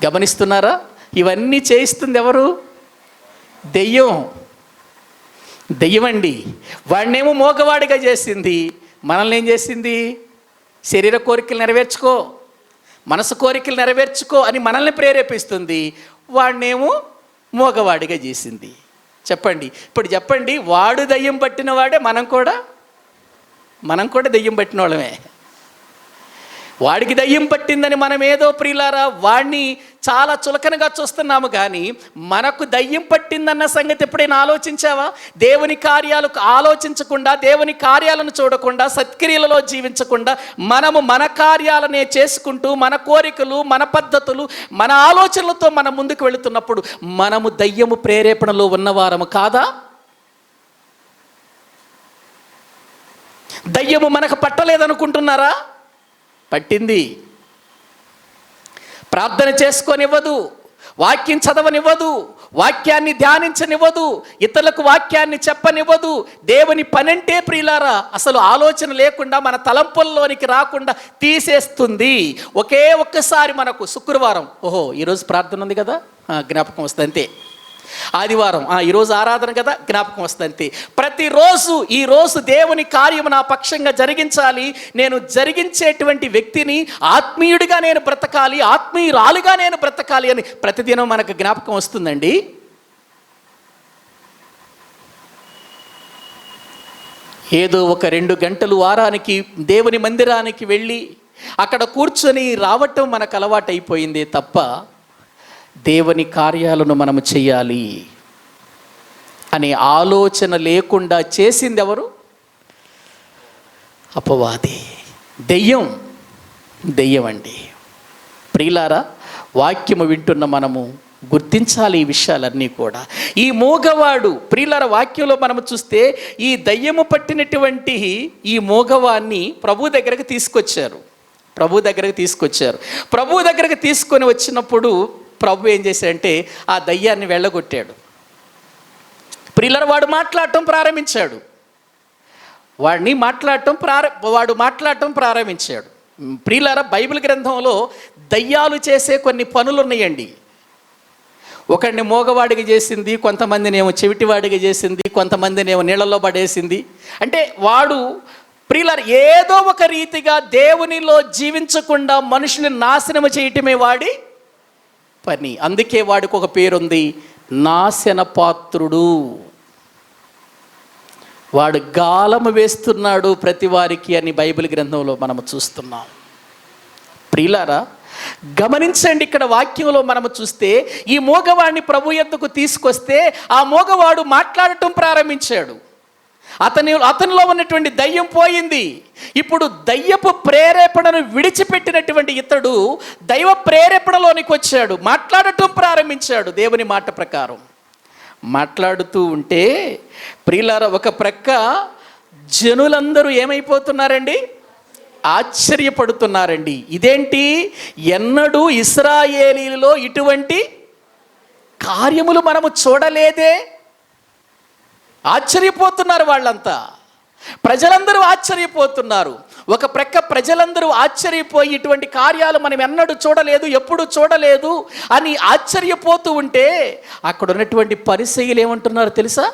గమనిస్తున్నారా? ఇవన్నీ చేయిస్తుంది ఎవరు? దెయ్యం. దెయ్యమండి. వాడినేమో మోగవాడిగా చేసింది, మనల్ని ఏం చేసింది? శరీర కోరికలు నెరవేర్చుకో, మనసు కోరికలు నెరవేర్చుకో అని మనల్ని ప్రేరేపిస్తుంది. వాడినేమో మోగవాడిగా చేసింది. చెప్పండి, ఇప్పుడు చెప్పండి, వాడు దయ్యం పట్టిన వాడే, మనం కూడా దయ్యం పట్టిన వాళ్ళమే. వాడికి దయ్యం పట్టిందని మనం ఏదో ప్రియులారా వాడిని చాలా చులకనగా చూస్తున్నాము. కానీ మనకు దయ్యం పట్టిందన్న సంగతి ఎప్పుడైనా ఆలోచించావా? దేవుని కార్యాలు ఆలోచించకుండా, దేవుని కార్యాలను చూడకుండా, సత్క్రియలలో జీవించకుండా మనము మన కార్యాలనే చేసుకుంటూ, మన కోరికలు, మన పద్ధతులు, మన ఆలోచనలతో మనం ముందుకు వెళుతున్నప్పుడు మనము దయ్యము ప్రేరేపణలో ఉన్నవారము కాదా? దయ్యము మనకు పట్టలేదనుకుంటున్నారా? పట్టింది. ప్రార్థన చేసుకోనివ్వదు, వాక్యం చదవనివ్వదు, వాక్యాన్ని ధ్యానించనివ్వదు, ఇతరులకు వాక్యాన్ని చెప్పనివ్వదు. దేవుని పనంటే ప్రియులారా అసలు ఆలోచన లేకుండా, మన తలంపుల్లోనికి రాకుండా తీసేస్తుంది. ఒక్కసారి మనకు శుక్రవారం, ఓహో ఈరోజు ప్రార్థన ఉంది కదా, జ్ఞాపకం వస్తుంది అంతే. ఆదివారం, ఈరోజు ఆరాధన కదా, జ్ఞాపకం వస్తుంది అంతే. ప్రతిరోజు ఈరోజు దేవుని కార్యము నా పక్షంగా జరిగించాలి, నేను జరిగించేటువంటి వ్యక్తిని ఆత్మీయుడిగా నేను బ్రతకాలి, ఆత్మీయురాలుగా నేను బ్రతకాలి అని ప్రతిదినం మనకు జ్ఞాపకం వస్తుందండి. ఏదో ఒక 2 గంటలు వారానికి దేవుని మందిరానికి వెళ్ళి అక్కడ కూర్చొని రావటం మనకు అలవాటైపోయిందే తప్ప దేవుని కార్యాలను మనము చేయాలి అనే ఆలోచన లేకుండా చేసింది ఎవరు? అపవాది, దెయ్యం అండి. ప్రియులారా, వాక్యము వింటున్న మనము గుర్తించాలి ఈ విషయాలన్నీ కూడా. ఈ మూగవాడు ప్రియులారా, వాక్యంలో మనము చూస్తే ఈ దయ్యము పట్టినటువంటి ఈ మూగవాన్ని ప్రభు దగ్గరకు తీసుకొచ్చారు. ప్రభు దగ్గరకు తీసుకొని వచ్చినప్పుడు ప్రభు ఏం చేశాడంటే ఆ దయ్యాన్ని వెళ్ళగొట్టాడు. ప్రియులారా, వాడు మాట్లాడటం ప్రారంభించాడు. వాడు మాట్లాడటం ప్రారంభించాడు. ప్రియులారా, బైబిల్ గ్రంథంలో దయ్యాలు చేసే కొన్ని పనులు ఉన్నాయండి. ఒకడిని మోగవాడికి చేసింది, కొంతమందినేమో చెవిటివాడికి చేసింది, కొంతమందినేమో నీళ్ళలో పడేసింది. అంటే వాడు ప్రియులారా ఏదో ఒక రీతిగా దేవునిలో జీవించకుండా మనుషుని నాశనం చేయటమే వాడి పని. అందుకే వాడికి ఒక పేరుంది, నాశన పాత్రుడు. వాడు గాలము వేస్తున్నాడు ప్రతి వారికి అని బైబిల్ గ్రంథంలో మనము చూస్తున్నాం. ప్రియులారా, గమనించండి, ఇక్కడ వాక్యంలో మనము చూస్తే ఈ మోగవాడిని ప్రభు యొద్దకు తీసుకొస్తే ఆ మోగవాడు మాట్లాడటం ప్రారంభించాడు. అతనిలో ఉన్నటువంటి దయ్యం పోయింది. ఇప్పుడు దయ్యపు ప్రేరేపణను విడిచిపెట్టినటువంటి ఇతడు దైవ ప్రేరేపణలోనికి వచ్చాడు, మాట్లాడటం ప్రారంభించాడు. దేవుని మాట ప్రకారం మాట్లాడుతూ ఉంటే ప్రియులారా, ఒక ప్రక్క జనులందరూ ఏమైపోతున్నారండి? ఆశ్చర్యపడుతున్నారండి. ఇదేంటి, ఎన్నడూ ఇశ్రాయేలీలో ఇటువంటి కార్యములు మనము చూడలేదే. ఆశ్చర్యపోతున్నారు వాళ్ళంతా, ప్రజలందరూ ఆశ్చర్యపోతున్నారు. ఒక ప్రక్క ప్రజలందరూ ఆశ్చర్యపోయి ఇటువంటి కార్యాలు మనం ఎన్నడూ చూడలేదు, ఎప్పుడు చూడలేదు అని ఆశ్చర్యపోతూ ఉంటే అక్కడ ఉన్నటువంటి పరిసయ్యులు ఏమంటున్నారు తెలుసా?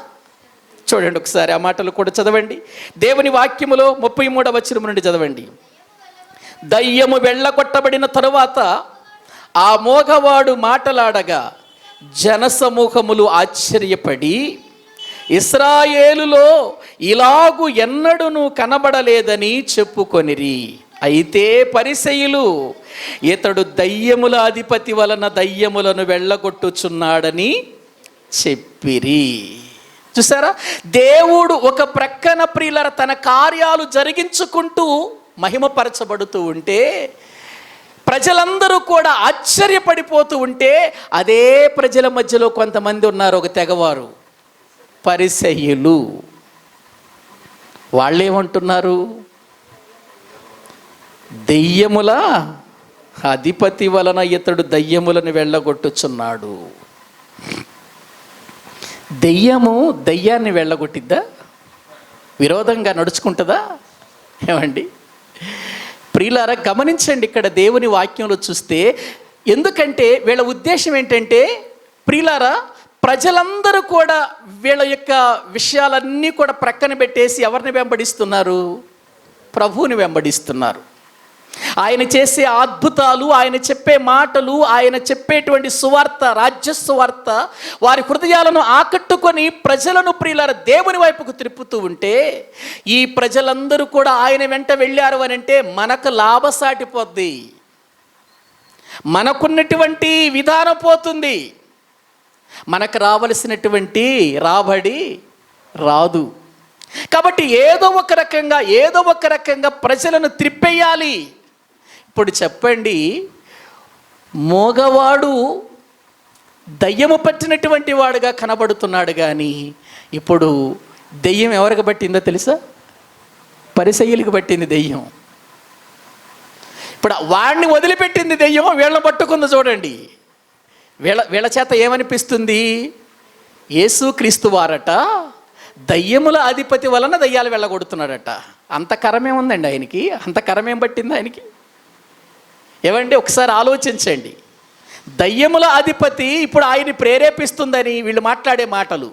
చూడండి ఒకసారి, ఆ మాటలు కూడా చదవండి. దేవుని వాక్యములో 33వ వచనం నుండి చదవండి. దయ్యము వెళ్ళగొట్టబడిన తరువాత ఆ మోగవాడు మాటలాడగా జనసమూహములు ఆశ్చర్యపడి, ఇశ్రాయేలులో ఇలాగు ఎన్నడూను కనబడలేదని చెప్పుకొనిరి. అయితే పరిసయ్యులు ఇతడు దయ్యముల అధిపతి వలన దయ్యములను వెళ్ళగొట్టుచున్నాడని చెప్పిరి. చూసారా, దేవుడు ఒక ప్రక్కన ప్రియులర తన కార్యాలు జరిగించుకుంటూ మహిమపరచబడుతూ ఉంటే ప్రజలందరూ కూడా ఆశ్చర్యపడిపోతూ ఉంటే అదే ప్రజల మధ్యలో కొంతమంది ఉన్నారు, ఒక తెగవారు, పరిసయ్యులు. వాళ్ళేమంటున్నారు? దెయ్యముల అధిపతి వలన ఇతడు దయ్యములను వెళ్ళగొట్టుచున్నాడు. దెయ్యము దయ్యాన్ని వెళ్ళగొట్టిద్దా? విరోధంగా నడుచుకుంటుందా? ఏమండి ప్రియులారా, గమనించండి ఇక్కడ దేవుని వాక్యంలో చూస్తే. ఎందుకంటే వీళ్ళ ఉద్దేశం ఏంటంటే ప్రియులారా, ప్రజలందరూ కూడా వీళ్ళ యొక్క విషయాలన్నీ కూడా ప్రక్కన పెట్టేసి ఎవరిని వెంబడిస్తున్నారు? ప్రభువుని వెంబడిస్తున్నారు. ఆయన చేసే అద్భుతాలు, ఆయన చెప్పే మాటలు, ఆయన చెప్పేటువంటి సువార్త, రాజ్య సువార్త వారి హృదయాలను ఆకట్టుకొని ప్రజలను ప్రియులారా దేవుని వైపుకు తిప్పుతూ ఉంటే ఈ ప్రజలందరూ కూడా ఆయన వెంట వెళ్ళారు అని అంటే మనకు లాభసాటిపోద్ది, మనకున్నటువంటి విధానం పోతుంది, మనకు రావలసినటువంటి రాబడి రాదు. కాబట్టి ఏదో ఒక రకంగా ప్రజలను త్రిప్పేయాలి. ఇప్పుడు చెప్పండి, మోగవాడు దయ్యము పట్టినటువంటి వాడుగా కనబడుతున్నాడు, కానీ ఇప్పుడు దెయ్యం ఎవరికి పట్టిందో తెలుసా? పరిసయ్యులకు పట్టింది దెయ్యం. ఇప్పుడు వాడిని వదిలిపెట్టింది దెయ్యం, వీళ్ళని పట్టుకుంది. చూడండి, వీళ్ళ చేత ఏమనిపిస్తుంది? యేసుక్రీస్తు వారట దయ్యముల అధిపతి వలన దయ్యాలు వెళ్ళగొడుతున్నాడట. అంత కరమే ఉందండి ఆయనకి, అంత కరమేం పట్టింది ఆయనకి? ఏమండి ఒకసారి ఆలోచించండి. దయ్యముల అధిపతి ఇప్పుడు ఆయన్ని ప్రేరేపిస్తుందని వీళ్ళు మాట్లాడే మాటలు.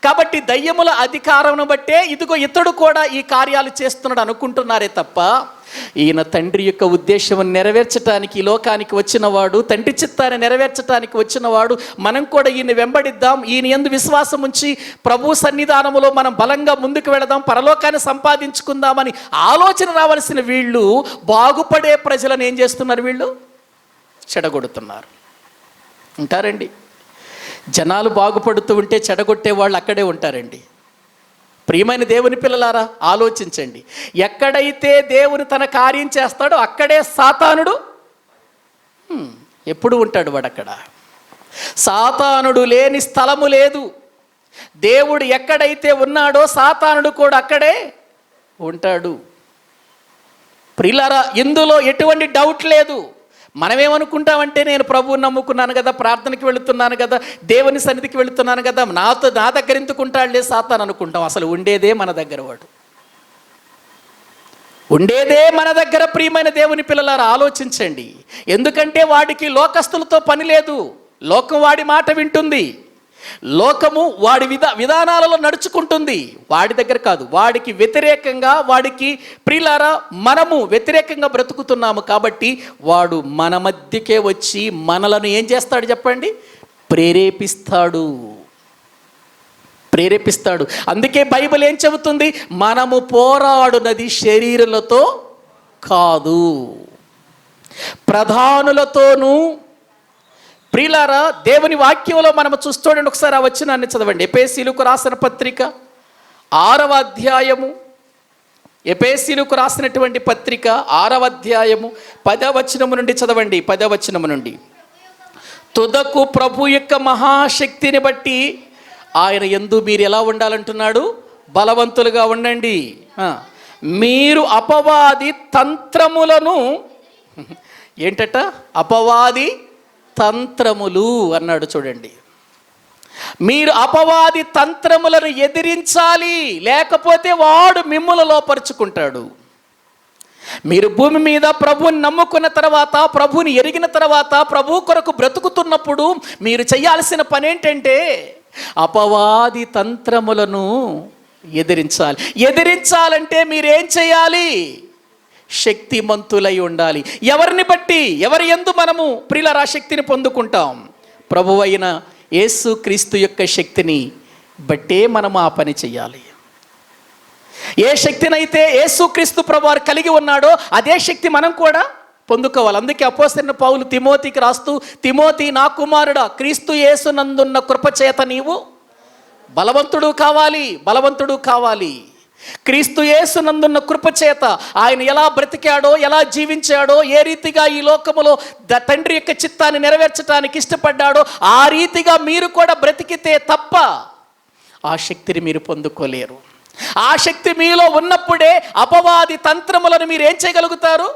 కాబట్టి దయ్యముల అధికారం బట్టే ఇదిగో ఇతడు కూడా ఈ కార్యాలు చేస్తున్నాడు అనుకుంటున్నారే తప్ప ఈయన తండ్రి యొక్క ఉద్దేశం నెరవేర్చడానికి ఈ లోకానికి వచ్చినవాడు, తండ్రి చిత్తాన్ని నెరవేర్చడానికి వచ్చినవాడు. మనం కూడా ఈయన వెంబడిద్దాం, ఈయన యందు విశ్వాసం ఉంచి ప్రభు సన్నిధానములో మనం బలంగా ముందుకు వెళదాం, పరలోకాన్ని సంపాదించుకుందామని ఆలోచన రావాల్సిన వీళ్ళు బాగుపడే ప్రజలను ఏం చేస్తున్నారు? వీళ్ళు చెడగొడుతున్నారు. ఉంటారండి, జనాలు బాగుపడుతూ ఉంటే చెడగొట్టే వాళ్ళు అక్కడే ఉంటారండి. ప్రియమైన దేవుని పిల్లలారా, ఆలోచించండి. ఎక్కడైతే దేవుని తన కార్యం చేస్తాడో అక్కడే సాతానుడు ఎప్పుడు ఉంటాడు. వాడు అక్కడ సాతానుడు లేని స్థలము లేదు. దేవుడు ఎక్కడైతే ఉన్నాడో సాతానుడు కూడా అక్కడే ఉంటాడు. ప్రియులారా, ఇందులో ఎటువంటి డౌట్ లేదు. మనమేమనుకుంటామంటే నేను ప్రభువుని నమ్ముకున్నాను కదా, ప్రార్థనకి వెళుతున్నాను కదా, దేవుని సన్నిధికి వెళుతున్నాను కదా, నా దగ్గర ఎందుకుంటాడులే సాతాను అనుకుంటాం. అసలు ఉండేదే మన దగ్గర వాడు, ఉండేదే మన దగ్గర. ప్రియమైన దేవుని పిల్లలారా, ఆలోచించండి. ఎందుకంటే వాడికి లోకస్తులతో పని లేదు. లోకం వాడి మాట వింటుంది, లోకము వాడి విధానాలలో నడుచుకుంటుంది. వాడి దగ్గర కాదు, వాడికి వ్యతిరేకంగా, వాడికి ప్రియులారా మనము వ్యతిరేకంగా బ్రతుకుతున్నాము. కాబట్టి వాడు మన మధ్యకే వచ్చి మనలను ఏం చేస్తాడు చెప్పండి? ప్రేరేపిస్తాడు. ప్రేరేపిస్తాడు. అందుకే బైబిల్ ఏం చెబుతుంది? మనము పోరాడునది శరీరులతో కాదు, ప్రధానులతోనూ. ప్రియులారా, దేవుని వాక్యంలో మనము చూస్తుండండి. ఒకసారి ఆ వచనాన్ని చదవండి. ఎఫెసీయులకు రాసిన పత్రిక 6వ అధ్యాయము, ఎఫెసీయులకు రాసినటువంటి పత్రిక 6వ అధ్యాయము 10వ వచనము నుండి చదవండి. 10వ వచనము నుండి, తుదకు ప్రభు యొక్క మహాశక్తిని బట్టి ఆయన యందు మీరు ఎలా ఉండాలంటున్నాడు? బలవంతులుగా ఉండండి. మీరు అపవాది తంత్రములను, ఏంటట? అపవాది తంత్రములు అన్నాడు. చూడండి, మీరు అపవాది తంత్రములను ఎదిరించాలి, లేకపోతే వాడు మిమ్ములను లోపరుచుకుంటాడు. మీరు భూమి మీద ప్రభువుని నమ్ముకున్న తర్వాత, ప్రభువుని ఎరిగిన తర్వాత, ప్రభు కొరకు బ్రతుకుతున్నప్పుడు మీరు చేయాల్సిన పని ఏంటంటే అపవాది తంత్రములను ఎదిరించాలి. ఎదిరించాలంటే మీరేం చేయాలి? శక్తిమంతులై ఉండాలి. ఎవరిని బట్టి, ఎవరి యందు మనము ప్రియులారా శక్తిని పొందుకుంటాం? ప్రభువైన యేసు క్రీస్తు యొక్క శక్తిని బట్టే మనం ఆ పని చేయాలి. ఏ శక్తినైతే యేసుక్రీస్తు ప్రభువారు కలిగి ఉన్నాడో అదే శక్తి మనం కూడా పొందుకోవాలి. అందుకే అపోస్తలుడైన పౌలు తిమోతికి రాస్తూ, తిమోతి నా కుమారుడా, క్రీస్తు యేసునందున్న కృపచేత నీవు బలవంతుడు కావాలి, బలవంతుడు కావాలి. క్రీస్తు యేసునందున్న కృపచేత ఆయన ఎలా బ్రతికాడో, ఎలా జీవించాడో, ఏ రీతిగా ఈ లోకములో తండ్రి యొక్క చిత్తాన్ని నెరవేర్చడానికి ఇష్టపడ్డాడో ఆ రీతిగా మీరు కూడా బ్రతికితే తప్ప ఆ శక్తిని మీరు పొందుకోలేరు. ఆ శక్తి మీలో ఉన్నప్పుడే అపవాది తంత్రములను మీరు ఏం చేయగలుగుతారు?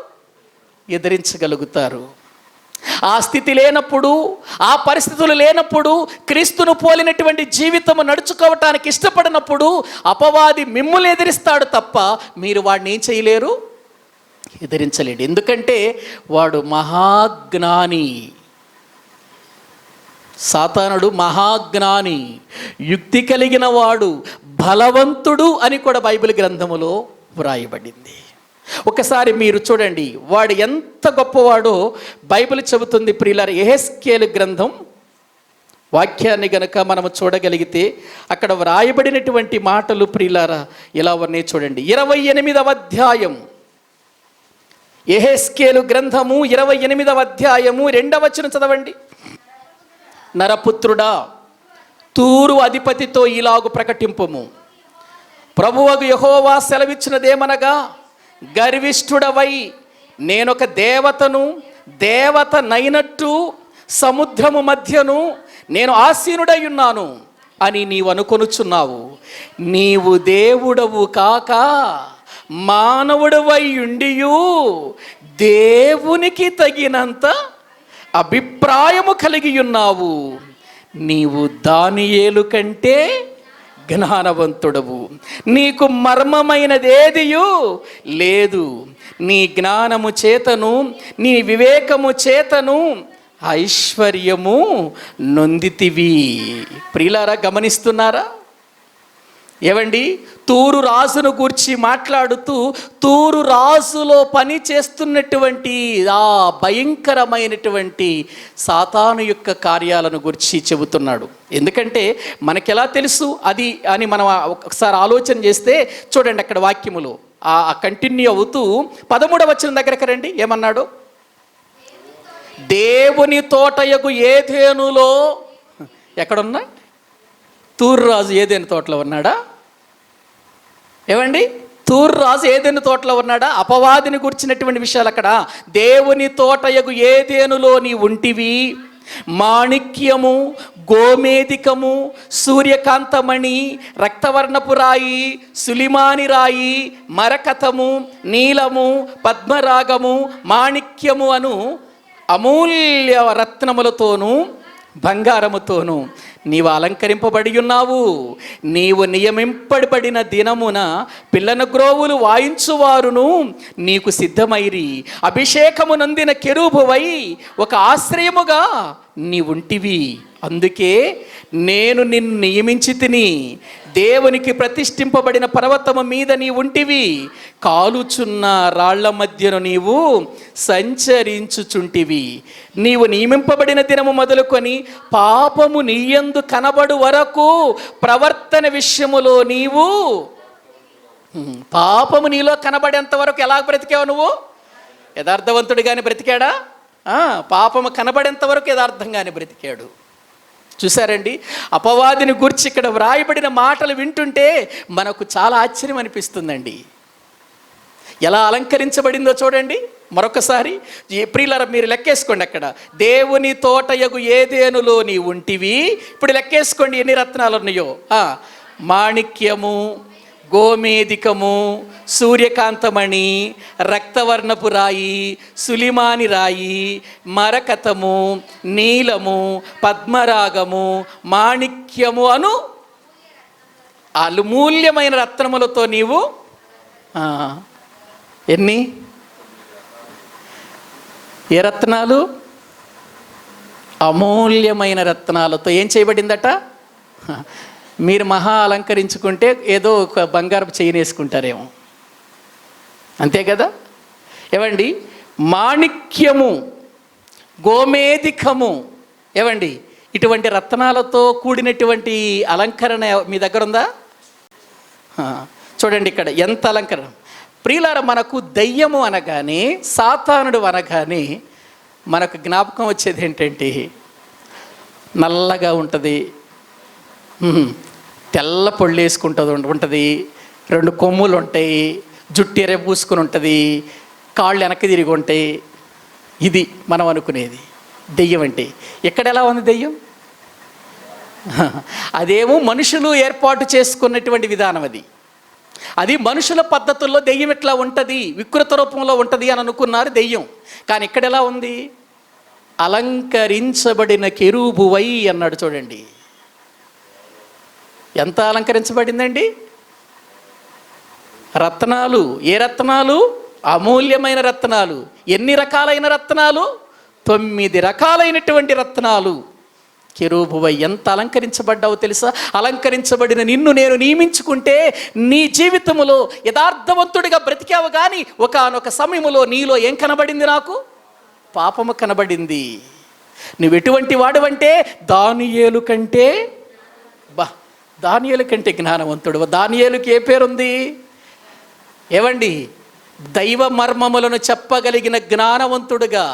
ఎదిరించగలుగుతారు. ఆ స్థితి లేనప్పుడు, ఆ పరిస్థితులు లేనప్పుడు, క్రీస్తును పోలినటువంటి జీవితము నడుచుకోవటానికి ఇష్టపడినప్పుడు అపవాది మిమ్ముల్ని ఎదిరిస్తాడు తప్ప మీరు వాడిని ఏం చేయలేరు? ఎదిరించలేడు. ఎందుకంటే వాడు మహాజ్ఞాని. సాతానుడు మహాజ్ఞాని, యుక్తి కలిగిన వాడు, బలవంతుడు అని కూడా బైబిల్ గ్రంథములో వ్రాయబడింది. ఒకసారి మీరు చూడండి, వాడు ఎంత గొప్పవాడో బైబిల్ చెబుతుంది. ప్రియులారా, యెహెజ్కేలు గ్రంథం వాక్యాన్ని గనక మనము చూడగలిగితే అక్కడ వ్రాయబడినటువంటి మాటలు ప్రియులారా ఇలా ఉన్నాయి. చూడండి, 28వ అధ్యాయం, యెహెజ్కేలు గ్రంథము 28వ అధ్యాయము 2వ వచనం చదవండి. నరపుత్రుడా, తూరు అధిపతితో ఇలాగు ప్రకటింపుము, ప్రభువగు యెహోవా సెలవిచ్చినదేమనగా, గర్విష్ఠుడవై నేనొక దేవతను, దేవతనైనట్టు సముద్రము మధ్యను నేను ఆసీనుడై ఉన్నాను అని నీవు అనుకొనుచున్నావు. నీవు దేవుడవు కాక మానవుడవై ఉండియు దేవునికి తగినంత అభిప్రాయము కలిగి ఉన్నావు. నీవు దానియేలు కంటే జ్ఞానవంతుడవు, నీకు మర్మమైనదేదియు లేదు. నీ జ్ఞానము చేతను, నీ వివేకము చేతను ఐశ్వర్యము నొందితివి. ప్రియులారా, గమనిస్తున్నారా? ఏవండి, తూరు రాజును గూర్చి మాట్లాడుతూ తూరు రాజులో పని చేస్తున్నటువంటి ఆ భయంకరమైనటువంటి సాతాను యొక్క కార్యాలను గురించి చెబుతున్నాడు. ఎందుకంటే మనకెలా తెలుసు అది అని మనం ఒకసారి ఆలోచన చేస్తే చూడండి, అక్కడ వాక్యములో ఆ కంటిన్యూ అవుతూ 13వ వచనం దగ్గరకు రండి. ఏమన్నాడు? దేవుని తోటయగు ఏదెనులో, ఎక్కడున్నా? తూరు రాజు ఏదెను తోటలో ఉన్నాడా? ఏమండి, తూరు రాజు ఏదెను తోటలో ఉన్నాడా? అపవాదిని గురించినటువంటి విషయాలు అక్కడ. దేవుని తోటయగు ఏదెనులో నీ ఉంటివి, మాణిక్యము, గోమేధికము, సూర్యకాంతమణి, రక్తవర్ణపు రాయి, సులిమాని రాయి, మరకతము, నీలము, పద్మరాగము, మాణిక్యము అను అమూల్య రత్నములతోనూ బంగారముతోనూ నీవు అలంకరింపబడి ఉన్నావు. నీవు నియమింపబడిన దినమున పిల్లన గ్రోవులు వాయించువారును నీకు సిద్ధమైరి. అభిషేకము నొందిన కెరూబువై ఒక ఆశ్రయముగా నీవుంటివి. అందుకే నేను నిన్ను నియమించి తిని, దేవునికి ప్రతిష్ఠింపబడిన పర్వతము మీద నీ ఉంటివి. కాలుచున్న రాళ్ల మధ్యను నీవు సంచరించుచుంటివి. నీవు నియమింపబడిన దినము మొదలుకొని పాపము నీయందు యందు కనబడు వరకు ప్రవర్తన విషయములో నీవు పాపము నీలో కనబడేంత వరకు ఎలా బ్రతికావు నువ్వు? యథార్థవంతుడిగానే బ్రతికాడా? పాపము కనబడేంత వరకు యథార్థంగానే బ్రతికాడు. చూసారండి, అపవాదిని గురించి ఇక్కడ వ్రాయబడిన మాటలు వింటుంటే మనకు చాలా ఆశ్చర్యం అనిపిస్తుందండి. ఎలా అలంకరించబడిందో చూడండి మరొకసారి. ప్రియులారా, మీరు లెక్కేసుకోండి. అక్కడ దేవుని తోటయగు ఏదేనులో నీ ఉంటివి. ఇప్పుడు లెక్కేసుకోండి ఎన్ని రత్నాలు ఉన్నాయో. మాణిక్యము, గోమేదికము, సూర్యకాంతమణి, రక్తవర్ణపు రాయి, సులిమాని రాయి, మరకతము, నీలము, పద్మరాగము, మాణిక్యము అను అమూల్యమైన రత్నములతో నీవు ఎన్ని? ఏ రత్నాలు? అమూల్యమైన రత్నాలతో ఏం చేయబడిందట? మీరు మహా అలంకరించుకుంటే ఏదో ఒక బంగారపు చైన్ వేసుకుంటారేమో, అంతే కదా? ఏవండి, మాణిక్యము, గోమేదికము, ఏవండి, ఇటువంటి రత్నాలతో కూడినటువంటి అలంకరణ మీ దగ్గర ఉందా? చూడండి ఇక్కడ ఎంత అలంకరణ. ప్రియులారా, మనకు దయ్యము అనగానే, సాతానుడు అనగానే మనకు జ్ఞాపకం వచ్చేది ఏంటంటే నల్లగా ఉంటుంది, తెల్ల పొళ్ళు వేసుకుంటుంది, 2 కొమ్ములు ఉంటాయి, జుట్టు ఎర్ర పూసుకుని ఉంటుంది, కాళ్ళు వెనక్కి తిరిగి ఉంటాయి. ఇది మనం అనుకునేది దెయ్యం అంటే. ఎక్కడ ఎలా ఉంది దెయ్యం? అదేమో మనుషులు ఏర్పాటు చేసుకున్నటువంటి విధానం. అది మనుషుల పద్ధతుల్లో దెయ్యం ఎట్లా ఉంటుంది, వికృత రూపంలో ఉంటుంది అని అనుకున్నారు దెయ్యం. కానీ ఇక్కడ ఎలా ఉంది? అలంకరించబడిన కెరూబువై అన్నాడు. చూడండి ఎంత అలంకరించబడిందండి. రత్నాలు. ఏ రత్నాలు? అమూల్యమైన రత్నాలు. ఎన్ని రకాలైన రత్నాలు? 9 రకాలైనటువంటి రత్నాలు. కెరూబువై ఎంత అలంకరించబడ్డావో తెలుసా? అలంకరించబడిన నిన్ను నేను నియమించుకుంటే నీ జీవితంలో యథార్థవంతుడిగా బ్రతికావు. కానీ ఒకానొక సమయంలో నీలో ఏం కనబడింది? నాకు పాపము కనబడింది. నువ్వు ఎటువంటి వాడువంటే దానియేలు కంటే దానియేలు కంటే జ్ఞానవంతుడు. దానియేలుకి ఏ పేరుంది? ఏవండి, దైవ మర్మములను చెప్పగలిగిన జ్ఞానవంతుడుగా.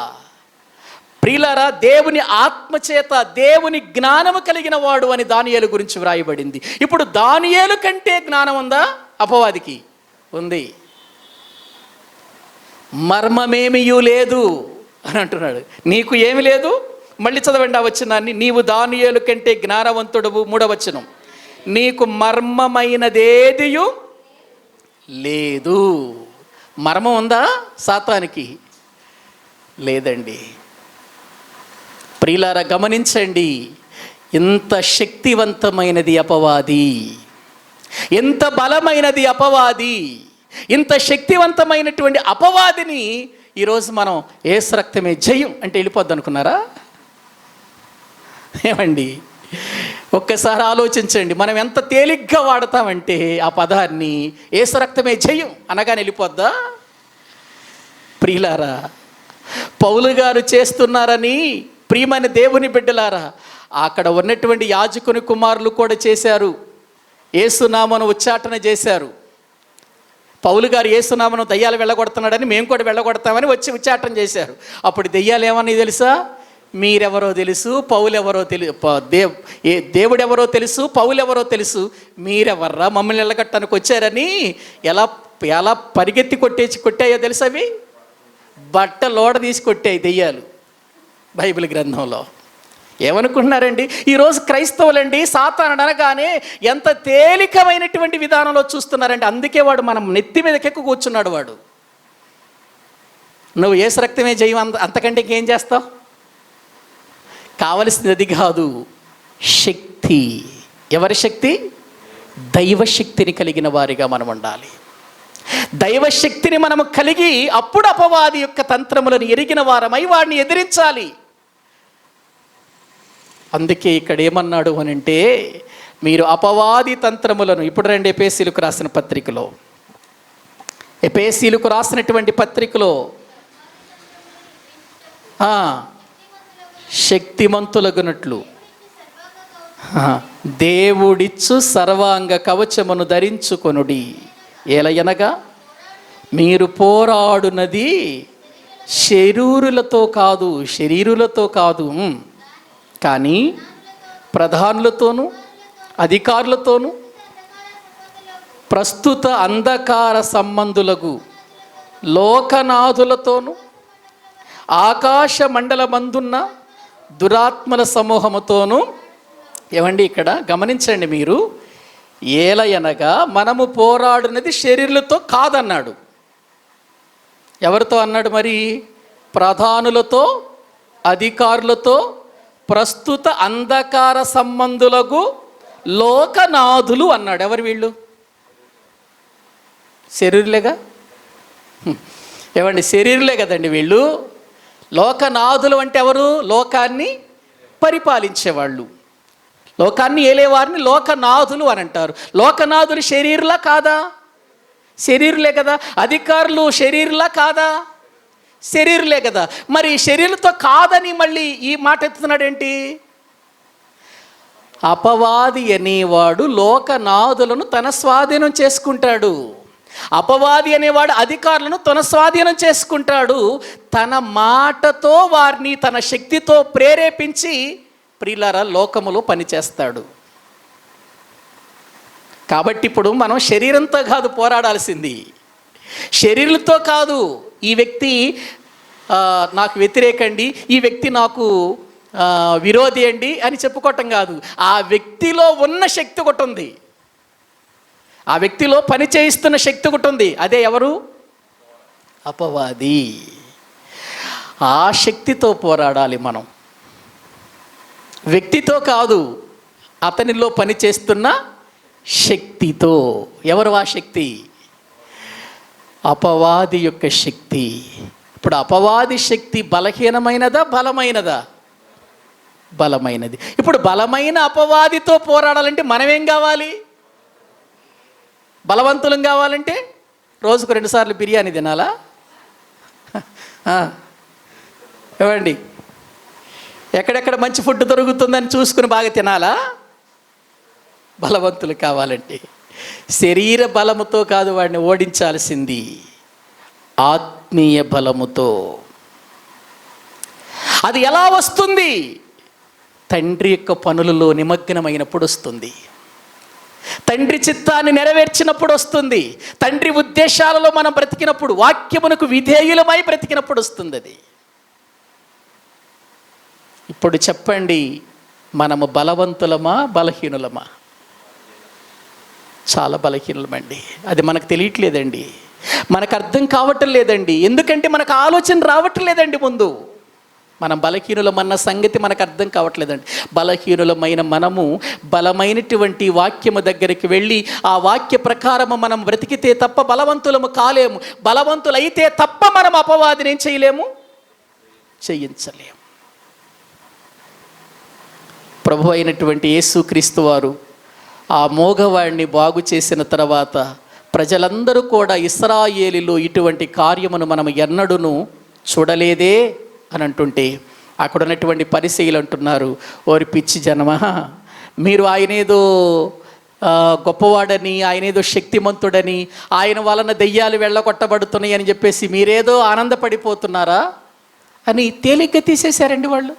ప్రియులారా, దేవుని ఆత్మచేత దేవుని జ్ఞానము కలిగిన వాడు అని దానియేలు గురించి వ్రాయబడింది. ఇప్పుడు దానియేలు కంటే జ్ఞానం ఉందా అపవాదికి? ఉంది. మర్మమేమియూ లేదు అని అంటున్నాడు. నీకు ఏమి లేదు? మళ్ళీ చదవండి ఆ వచనాన్ని. నీవు దానియేలు కంటే జ్ఞానవంతుడవు. 3వ వచనం. నీకు మర్మమైనదేదియు లేదు. మర్మం ఉందా సాతానికి? లేదండి. ప్రియులారా, గమనించండి, ఎంత శక్తివంతమైనది అపవాది, ఎంత బలమైనది అపవాది. ఇంత శక్తివంతమైనటువంటి అపవాదిని ఈరోజు మనం యేసు రక్తమే జయం అంటే వెళ్ళిపోద్ది అనుకున్నారా? ఏమండి, ఒక్కసారి ఆలోచించండి. మనం ఎంత తేలిగ్గా వాడతామంటే ఆ పదాన్ని, యేసు రక్తమే జయం అనగానే వెళ్ళిపోద్దా? ప్రియులారా, పౌలు గారు చేస్తున్నారని ప్రియమైన దేవుని బిడ్డలారా, అక్కడ ఉన్నటువంటి యాజకుని కుమారులు కూడా చేశారు. యేసునామను ఉచ్చాటన చేశారు. పౌలు గారు యేసునామను దయ్యాలు వెళ్ళగొడుతున్నాడని మేము కూడా వెళ్ళగొడతామని వచ్చి ఉచ్చాటన చేశారు. అప్పుడు దెయ్యాలు ఏమని తెలుసా? మీరెవరో తెలుసు, పౌలెవరో దేవుడెవరో తెలుసు, పౌలెవరో తెలుసు, మీరెవర్రా మమ్మల్ని వెళ్ళగొట్టడానికి వచ్చారని ఎలా పరిగెత్తి కొట్టాయో తెలుసు. అవి బట్ట లోడ తీసి కొట్టాయి దెయ్యాలు బైబిల్ గ్రంథంలో. ఏమనుకుంటున్నారండి? ఈరోజు క్రైస్తవులండి సాతాను అనగానే ఎంత తేలికమైనటువంటి విధానంలో చూస్తున్నారండి. అందుకే వాడు మనం నెత్తి మీదకెక్కు కూర్చున్నాడు. వాడు నువ్వు యేసు రక్తమే జయం, అంతకంటే ఇంకేం చేస్తావు? కావలసింది అది కాదు, శక్తి. ఎవరి శక్తి? దైవశక్తిని కలిగిన వారిగా మనం ఉండాలి. దైవశక్తిని మనము కలిగి అప్పుడు అపవాది యొక్క తంత్రములను ఎరిగిన వారమై వాడిని ఎదిరించాలి. అందుకే ఇక్కడ ఏమన్నాడు అనంటే, మీరు అపవాది తంత్రములను, ఇప్పుడు రండి ఎఫెసీయులకు రాసిన పత్రికలో, ఎఫెసీయులకు రాసినటువంటి పత్రికలో శక్తిమంతులగునట్లు దేవుడిచ్చు సర్వాంగ కవచమును ధరించుకొనుడి, ఏలయనగా మీరు పోరాడునది శరీరులతో కాదు కానీ ప్రధానులతోనూ అధికారులతోనూ ప్రస్తుత అంధకార సంబంధులకు లోకనాథులతోనూ ఆకాశ మండలమందున్న దురాత్మల సమూహముతోనూ. ఏమండి, ఇక్కడ గమనించండి మీరు, ఏలయనగా మనము పోరాడినది శరీరులతో కాదన్నాడు. ఎవరితో అన్నాడు మరి? ప్రధానులతో అధికారులతో ప్రస్తుత అంధకార సంబంధులకు లోకనాథులు అన్నాడు. ఎవరు వీళ్ళు? శరీరులేగా. ఏమండి, శరీరులే కదండి వీళ్ళు. లోకనాథులు అంటే ఎవరు? లోకాన్ని పరిపాలించేవాళ్ళు, లోకాన్ని ఏలేవారిని లోకనాథులు అని అంటారు. లోకనాథులు శరీరులా కాదా? శరీరులే కదా. అధికారులు శరీరులా కాదా? శరీరులే కదా. మరి శరీరులతో కాదని మళ్ళీ ఈ మాట ఎత్తుతున్నాడేంటి? అపవాది అనేవాడు లోకనాథులను తన స్వాధీనం చేసుకుంటాడు. అపవాది అనేవాడు అధికారులను తన స్వాధీనం చేసుకుంటాడు. తన మాటతో వారిని తన శక్తితో ప్రేరేపించి ప్రియులారా లోకములో పనిచేస్తాడు. కాబట్టి ఇప్పుడు మనం శరీరంతో కాదు పోరాడాల్సింది, శరీరంతో కాదు. ఈ వ్యక్తి నాకు వ్యతిరేకండి, ఈ వ్యక్తి నాకు విరోధి అండి అని చెప్పుకోవటం కాదు. ఆ వ్యక్తిలో ఉన్న శక్తి ఒకటి ఉంది, ఆ వ్యక్తిలో పని చేయిస్తున్న శక్తి ఒకటి ఉంది. అదే ఎవరు? అపవాది. ఆ శక్తితో పోరాడాలి మనం, వ్యక్తితో కాదు, అతనిలో పని చేస్తున్న శక్తితో. ఎవరు ఆ శక్తి? అపవాది యొక్క శక్తి. ఇప్పుడు అపవాది శక్తి బలహీనమైనదా బలమైనదా? బలమైనది. ఇప్పుడు బలమైన అపవాదితో పోరాడాలంటే మనమేం కావాలి? బలవంతులం కావాలంటే రోజుకు 2 సార్లు బిర్యానీ తినాలా? ఏమండి, ఎక్కడెక్కడ మంచి ఫుడ్ దొరుకుతుందని చూసుకుని బాగా తినాలా? బలవంతులు కావాలంటే శరీర బలముతో కాదు వాడిని ఓడించాల్సింది, ఆత్మీయ బలముతో. అది ఎలా వస్తుంది? తండ్రి యొక్క పనులలో నిమగ్నమైనప్పుడు వస్తుంది, తండ్రి చిత్తాన్ని నెరవేర్చినప్పుడు వస్తుంది, తండ్రి ఉద్దేశాలలో మనం బ్రతికినప్పుడు, వాక్యమునకు విధేయులమై బ్రతికినప్పుడు వస్తుంది అది. ఇప్పుడు చెప్పండి, మనము బలవంతులమా బలహీనులమా? చాలా బలహీనులమండి. అది మనకు తెలియట్లేదండి, మనకు అర్థం కావటం లేదండి. ఎందుకంటే మనకు ఆలోచన రావటం లేదండి. ముందు మనం బలహీనులమన్న సంగతి మనకు అర్థం కావట్లేదండి. బలహీనులమైన మనము బలమైనటువంటి వాక్యము దగ్గరికి వెళ్ళి ఆ వాక్య ప్రకారము మనం బ్రతికితే తప్ప బలవంతులము కాలేము. బలవంతులైతే తప్ప మనం అపవాదిని ఏం చేయలేము, చేయించలేము. ప్రభు అయినటువంటి యేసుక్రీస్తు వారు ఆ మోగవాడిని బాగు చేసిన తర్వాత ప్రజలందరూ కూడా ఇశ్రాయేలులో ఇటువంటి కార్యమును మనం ఎన్నడూను చూడలేదే అని అంటుంటే, అక్కడ ఉన్నటువంటి పరిసయ్యులు అంటున్నారు, ఓరి పిచ్చి జనమా, మీరు ఆయనేదో గొప్పవాడని, ఆయనేదో శక్తిమంతుడని, ఆయన వలన దెయ్యాలు వెళ్ళగొట్టబడుతున్నాయి అని చెప్పేసి మీరేదో ఆనందపడిపోతున్నారా అని తేలిగ్గా తీసేశారండి వాళ్ళు.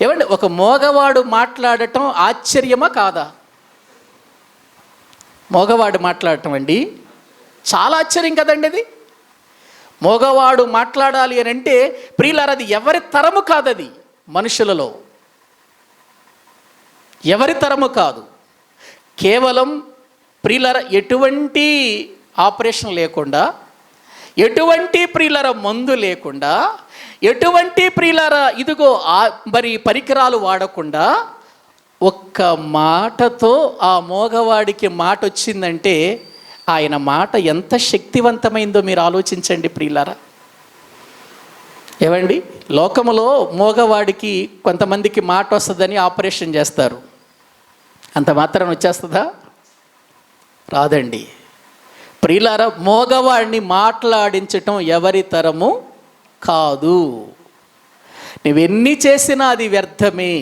ఏమండి, ఒక మోగవాడు మాట్లాడటం ఆశ్చర్యమా కాదా? మోగవాడు మాట్లాడటం అండి చాలా ఆశ్చర్యం కదండి. అది మోగవాడు మాట్లాడాలి అని అంటే ప్రియులారా, అది ఎవరి తరము కాదది, మనుషులలో ఎవరి తరము కాదు. కేవలం ప్రియులారా ఎటువంటి ఆపరేషన్ లేకుండా, ఎటువంటి ప్రియులారా మందు లేకుండా, ఎటువంటి ప్రియులారా ఇదిగో మరి పరికరాలు వాడకుండా ఒక్క మాటతో ఆ మోగవాడికి మాట వచ్చిందంటే ఆయన మాట ఎంత శక్తివంతమైందో మీరు ఆలోచించండి ప్రియులారా. ఏవండి, లోకములో మోగవాడికి కొంతమందికి మాట వస్తుందని ఆపరేషన్ చేస్తారు, అంత మాత్రం వచ్చేస్తుందా? రాదండి. ప్రియులారా, మోగవాడిని మాట్లాడించటం ఎవరి తరము కాదు. నువ్వెన్ని చేసినా అది వ్యర్థమే.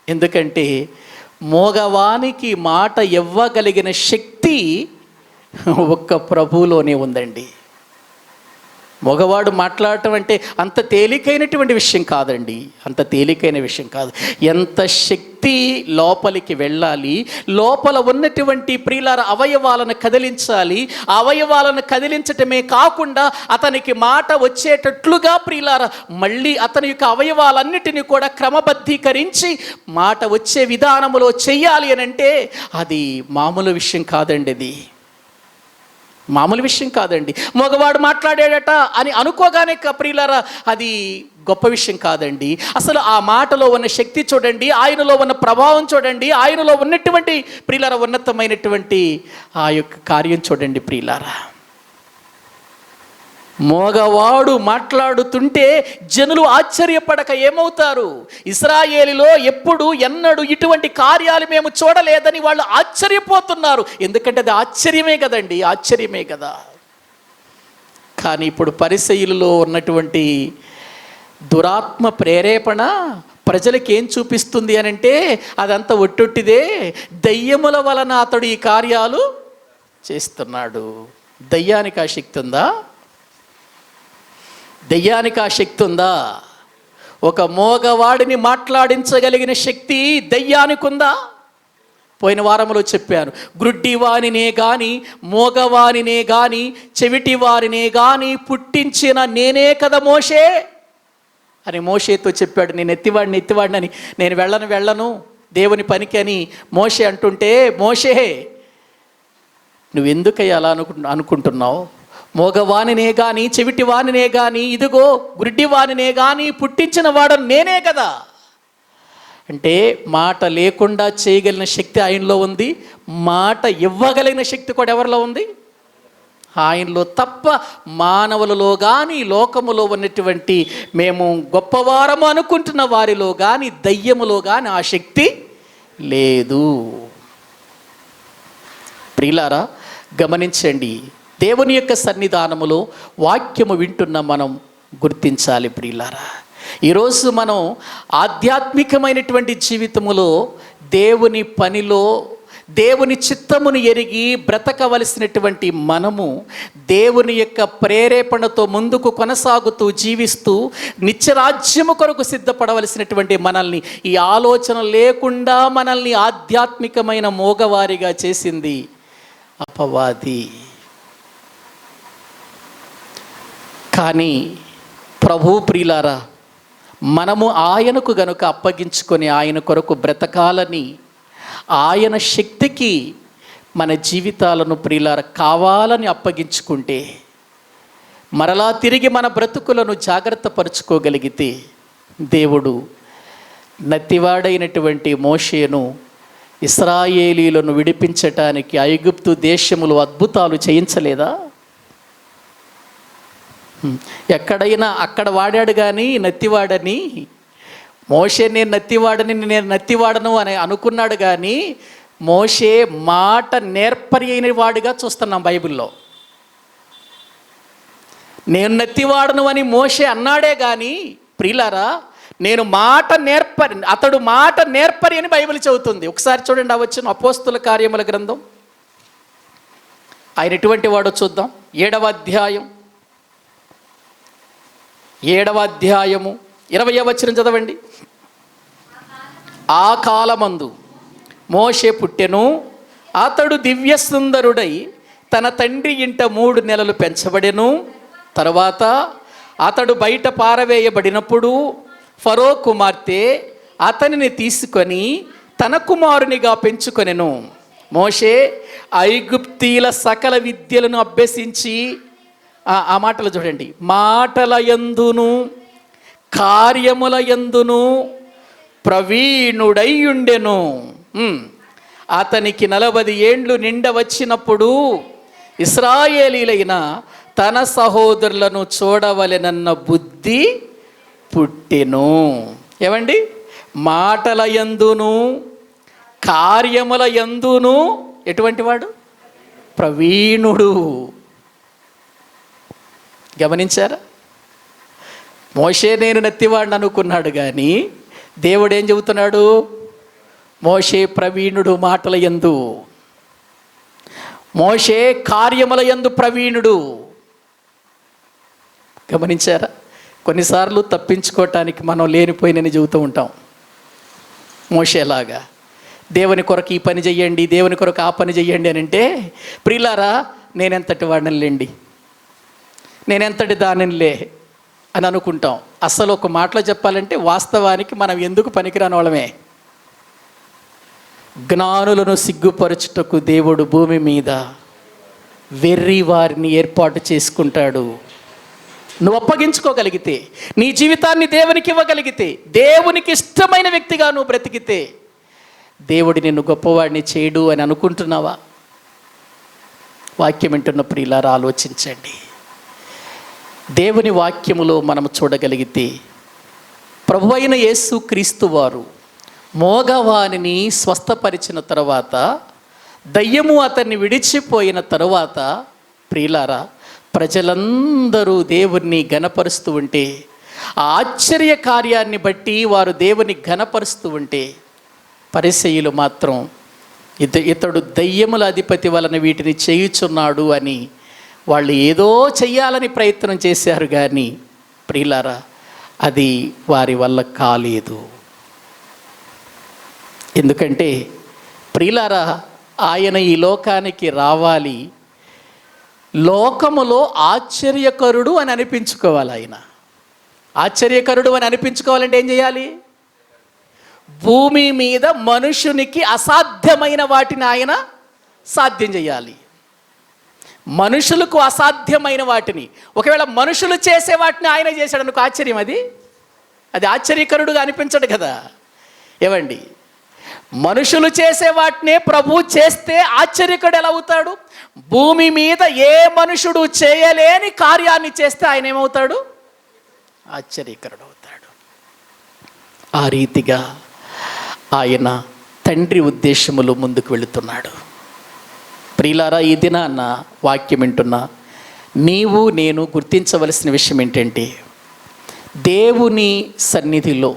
ఎందుకంటే మోగవానికి మాట ఇవ్వగలిగిన శక్తి ఒక్క ప్రభువులోనే ఉందండి. మగవాడు మాట్లాడటం అంటే అంత తేలికైనటువంటి విషయం కాదండి, అంత తేలికైన విషయం కాదు. ఎంత శక్తి లోపలికి వెళ్ళాలి, లోపల ఉన్నటువంటి ప్రియులార అవయవాలను కదిలించాలి. ఆ అవయవాలను కదిలించటమే కాకుండా అతనికి మాట వచ్చేటట్లుగా ప్రియులార మళ్ళీ అతని యొక్క అవయవాలన్నిటినీ కూడా క్రమబద్ధీకరించి మాట వచ్చే విధానములో చెయ్యాలి అని అంటే అది మామూలు విషయం కాదండి. అది మామూలు విషయం కాదండి. మగవాడు మాట్లాడాడట అని అనుకోగానే ప్రియులారా అది గొప్ప విషయం కాదండి. అసలు ఆ మాటలో ఉన్న శక్తి చూడండి, ఆయనలో ఉన్న ప్రభావం చూడండి, ఆయనలో ఉన్నటువంటి ప్రియులారా ఉన్నతమైనటువంటి ఆ యొక్క కార్యం చూడండి ప్రియులారా. మోగవాడు మాట్లాడుతుంటే జనులు ఆశ్చర్యపడక ఏమవుతారు? ఇశ్రాయేలులో ఎప్పుడు ఎన్నడూ ఇటువంటి కార్యాలు మేము చూడలేదని వాళ్ళు ఆశ్చర్యపోతున్నారు. ఎందుకంటే అది ఆశ్చర్యమే కదండి, ఆశ్చర్యమే కదా. కానీ ఇప్పుడు పరిసయ్యులలో ఉన్నటువంటి దురాత్మ ప్రేరేపణ ప్రజలకు ఏం చూపిస్తుంది అని అంటే అదంతా ఒట్టొట్టిదే, దయ్యముల వలన అతడు ఈ కార్యాలు చేస్తున్నాడు. దయ్యానికి ఆ శక్తి ఉందా? దయ్యానికి ఆ శక్తి ఉందా? ఒక మోగవాడిని మాట్లాడించగలిగిన శక్తి దయ్యానికి ఉందా? పోయిన వారంలో చెప్పాను, గ్రుడ్డివానినే గాని మోగవానినే గాని చెవిటివారినే గాని పుట్టించిన నేనే కదా మోషే అని మోషేతో చెప్పాడు. నేను ఎత్తివాడిని అని, నేను వెళ్ళను దేవుని పనికి అని మోషే అంటుంటే, మోషే నువ్వెందుకయ్యా అలా అనుకుంటున్నావు? మోగవానినే కానీ చెవిటివానినే కానీ ఇదిగో గుడ్డివానినే కానీ పుట్టించిన వాడను నేనే కదా. అంటే మాట లేకుండా చేయగలిగిన శక్తి ఆయనలో ఉంది, మాట ఇవ్వగలిగిన శక్తి కూడా ఎవరిలో ఉంది? ఆయనలో తప్ప మానవులలో కానీ లోకములో ఉన్నటువంటి మేము గొప్పవారము అనుకుంటున్న వారిలో కానీ దయ్యములో కానీ ఆ శక్తి లేదు. ప్రియులారా గమనించండి, దేవుని యొక్క సన్నిధానములో వాక్యము వింటున్న మనం గుర్తించాలి ప్రియులారా. ఈరోజు మనం ఆధ్యాత్మికమైనటువంటి జీవితములో దేవుని పనిలో దేవుని చిత్తమును ఎరిగి బ్రతకవలసినటువంటి మనము దేవుని యొక్క ప్రేరేపణతో ముందుకు కొనసాగుతూ జీవిస్తూ నిత్యరాజ్యము కొరకు సిద్ధపడవలసినటువంటి మనల్ని ఈ ఆలోచన లేకుండా మనల్ని ఆధ్యాత్మికమైన మోగవారిగా చేసింది అపవాది. కానీ ప్రభు ప్రియులారా, మనము ఆయనకు గనుక అప్పగించుకొని ఆయన కొరకు బ్రతకాలని, ఆయన శక్తికి మన జీవితాలను ప్రియులారా కావాలని అప్పగించుకుంటే, మరలా తిరిగి మన బ్రతుకులను జాగ్రత్త పరుచుకోగలిగితే దేవుడు నత్తివాడైనటువంటి మోషేను ఇశ్రాయేలీలను విడిపించటానికి ఐగుప్తు దేశములో అద్భుతాలు చేయించలేదా? ఎక్కడైనా అక్కడ వాడాడు కానీ నత్తివాడని. మోషే నేను నత్తివాడను అని అనుకున్నాడు కానీ మోషే మాట నేర్పరి అయిన వాడిగా చూస్తున్నాం బైబిల్లో. నేను నత్తివాడను అని మోషే అన్నాడే కానీ ప్రియులారా అతడు మాట నేర్పరి అని బైబిల్ చెబుతుంది. ఒకసారి చూడండి, వచ్చిన అపోస్తుల కార్యముల గ్రంథం ఆయన ఎటువంటి వాడో చూద్దాం. 7వ అధ్యాయం 20వ వచనం చదవండి. ఆ కాలమందు మోషే పుట్టెను, అతడు దివ్య సుందరుడై తన తండ్రి ఇంట 3 నెలలు పెంచబడెను. తరువాత అతడు బయట పారవేయబడినప్పుడు ఫరో కుమార్తె అతనిని తీసుకొని తన కుమారునిగా పెంచుకొనెను. మోషే ఐగుప్తీల సకల విద్యలను అభ్యసించి, ఆ మాటలు చూడండి, మాటల యందును కార్యముల యందును ప్రవీణుడై ఉండెను. అతనికి 40 ఏండ్లు నిండవచ్చినప్పుడు ఇశ్రాయేలీలైన తన సహోదరులను చూడవలెనన్న బుద్ధి పుట్టెను. ఏమండి? మాటల యందును కార్యముల యందును ఎటువంటి వాడు? ప్రవీణుడు. గమనించారా? మోషే నేను నత్తివాడిని అనుకున్నాడు కానీ దేవుడు ఏం చెబుతున్నాడు? మోషే ప్రవీణుడు మాటల యందు, మోషే కార్యముల యందు ప్రవీణుడు. గమనించారా? కొన్నిసార్లు తప్పించుకోవటానికి మనం లేనిపోయినని చెబుతూ ఉంటాం. మోషేలాగా దేవుని కొరకు ఈ పని చెయ్యండి, దేవుని కొరకు ఆ పని చెయ్యండి అని అంటే, ప్రియులారా నేనెంతటి వాడినిలేండి, నేనెంతటి దానినిలే అని అనుకుంటాం. అసలు ఒక మాటలో చెప్పాలంటే వాస్తవానికి మనం ఎందుకు పనికిరాని వాళ్ళమే. జ్ఞానులను సిగ్గుపరచుటకు దేవుడు భూమి మీద వెర్రి వారిని ఏర్పాటు చేసుకుంటాడు. నువ్వు అప్పగించుకోగలిగితే, నీ జీవితాన్ని దేవునికి ఇవ్వగలిగితే, దేవునికి ఇష్టమైన వ్యక్తిగా నువ్వు బ్రతికితే, దేవుడు నిన్ను గొప్పవాడిని చేయడు అని అనుకుంటున్నావా? వాక్యం వింటున్న ప్రియులారా ఆలోచించండి. దేవుని వాక్యములో మనం చూడగలిగితే, ప్రభువైన యేసు క్రీస్తు వారు మోగవానిని స్వస్థపరిచిన తరువాత, దయ్యము అతన్ని విడిచిపోయిన తరువాత, ప్రియులారా ప్రజలందరూ దేవుణ్ణి ఘనపరుస్తూ ఉంటే, ఆ ఆశ్చర్య కార్యాన్ని బట్టి వారు దేవుని ఘనపరుస్తూ ఉంటే, పరిసయ్యులు మాత్రం ఇతడు దయ్యముల అధిపతి వలన వీటిని చేయుచున్నాడు అని వాళ్ళు ఏదో చెయ్యాలని ప్రయత్నం చేశారు. కానీ ప్రియులారా అది వారి వల్ల కాలేదు. ఎందుకంటే ప్రియులారా ఆయన ఈ లోకానికి రావాలి, లోకములో ఆశ్చర్యకరుడు అని అనిపించుకోవాలి. ఆయన ఆశ్చర్యకరుడు అని అనిపించుకోవాలంటే ఏం చేయాలి? భూమి మీద మనుషునికి అసాధ్యమైన వాటిని ఆయన సాధ్యం చేయాలి. మనుషులకు అసాధ్యమైన వాటిని, ఒకవేళ మనుషులు చేసే వాటిని ఆయన చేశాడు అనుకో, ఆశ్చర్యం అది ఆశ్చర్యకరుడుగా అనిపించడు కదా. ఏవండి, మనుషులు చేసే వాటినే ప్రభు చేస్తే ఆశ్చర్యకరుడు ఎలా అవుతాడు? భూమి మీద ఏ మనుషుడు చేయలేని కార్యాన్ని చేస్తే ఆయన ఏమవుతాడు? ఆశ్చర్యకరుడు అవుతాడు. ఆ రీతిగా ఆయన తండ్రి ఉద్దేశములో ముందుకు వెళుతున్నాడు. ప్రియులారా ఈ దినాన్న వాక్యం వింటున్నా నీవు నేను గుర్తించవలసిన విషయం ఏంటంటే, దేవుని సన్నిధిలో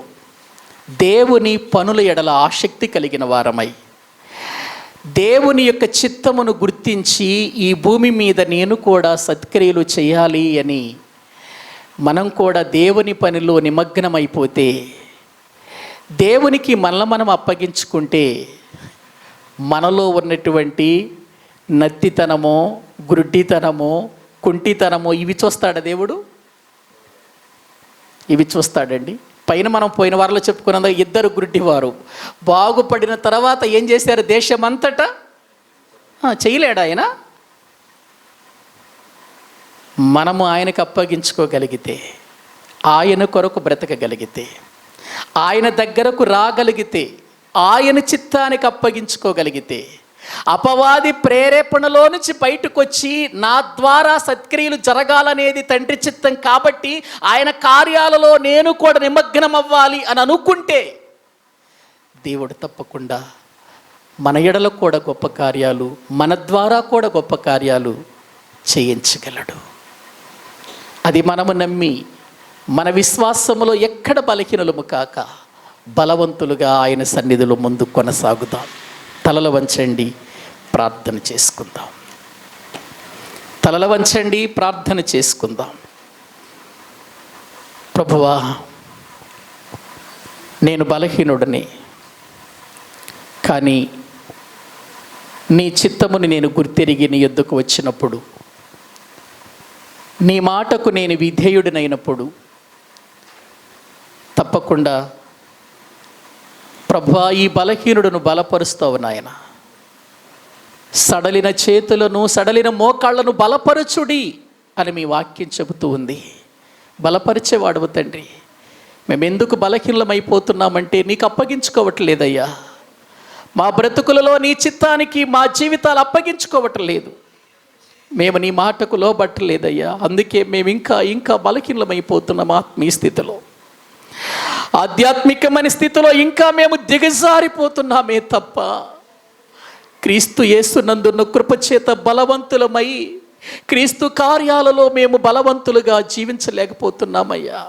దేవుని పనుల ఎడల ఆసక్తి కలిగిన వారమై, దేవుని యొక్క చిత్తమును గుర్తించి ఈ భూమి మీద నేను కూడా సత్క్రియలు చేయాలి అని మనం కూడా దేవుని పనిలో నిమగ్నమైపోతే, దేవునికి మనం అప్పగించుకుంటే, మనలో ఉన్నటువంటి నత్తితనమో గుడ్డితనమో కుంటితనమో ఇవి చూస్తాడా దేవుడు? ఇవి చూస్తాడండి. పైన మనం పోయిన వారిలో చెప్పుకున్నది, ఇద్దరు గుడ్డివారు బాగుపడిన తర్వాత ఏం చేశారు? దేశమంతటా చేయలేడు ఆయన. మనము ఆయనకు అప్పగించుకోగలిగితే, ఆయన కొరకు బ్రతకగలిగితే, ఆయన దగ్గరకు రాగలిగితే, ఆయన చిత్తానికి అప్పగించుకోగలిగితే, అపవాది ప్రేరేపణలో నుంచి బయటకు వచ్చి నా ద్వారా సత్క్రియలు జరగాలనేది తండ్రి చిత్తం కాబట్టి ఆయన కార్యాలలో నేను కూడా నిమగ్నం అవ్వాలి అని అనుకుంటే, దేవుడు తప్పకుండా మన ఎడలో కూడా గొప్ప కార్యాలు, మన ద్వారా కూడా గొప్ప కార్యాలు చేయించగలడు. అది మనము నమ్మి మన విశ్వాసములో ఎక్కడ బలహీనులము కాక బలవంతులుగా ఆయన సన్నిధిలో ముందు కొనసాగుదాం. తలలు వంచండి, ప్రార్థన చేసుకుందాం. తలలు వంచండి, ప్రార్థన చేసుకుందాం. ప్రభువా, నేను బలహీనుడిని, కానీ నీ చిత్తముని నేను గుర్తెరిగి నీ యొద్దకు వచ్చినప్పుడు, నీ మాటకు నేను విధేయుడినైనప్పుడు తప్పకుండా ప్రభువా ఈ బలహీనుడును బలపరుస్తావు నాయన. సడలిన చేతులను సడలిన మోకాళ్లను బలపరచుడి అని మీ వాక్యం చెబుతూ ఉంది. బలపరిచేవాడవు తండ్రి. మేము ఎందుకు బలహీనమైపోతున్నామంటే నీకు అప్పగించుకోవట్లేదయ్యా. మా బ్రతుకులలో నీ చిత్తానికి మా జీవితాలు అప్పగించుకోవట్లేదు. మేము నీ మాటకు లోబట్టలేదయ్యా. అందుకే మేము ఇంకా బలహీనమైపోతున్నాం. ఆత్మీయ స్థితిలో, ఆధ్యాత్మికమైన స్థితిలో ఇంకా మేము దిగజారిపోతున్నామే తప్ప క్రీస్తు యేసునందున్న కృపచేత బలవంతులమై క్రీస్తు కార్యాలలో మేము బలవంతులుగా జీవించలేకపోతున్నామయ్యా.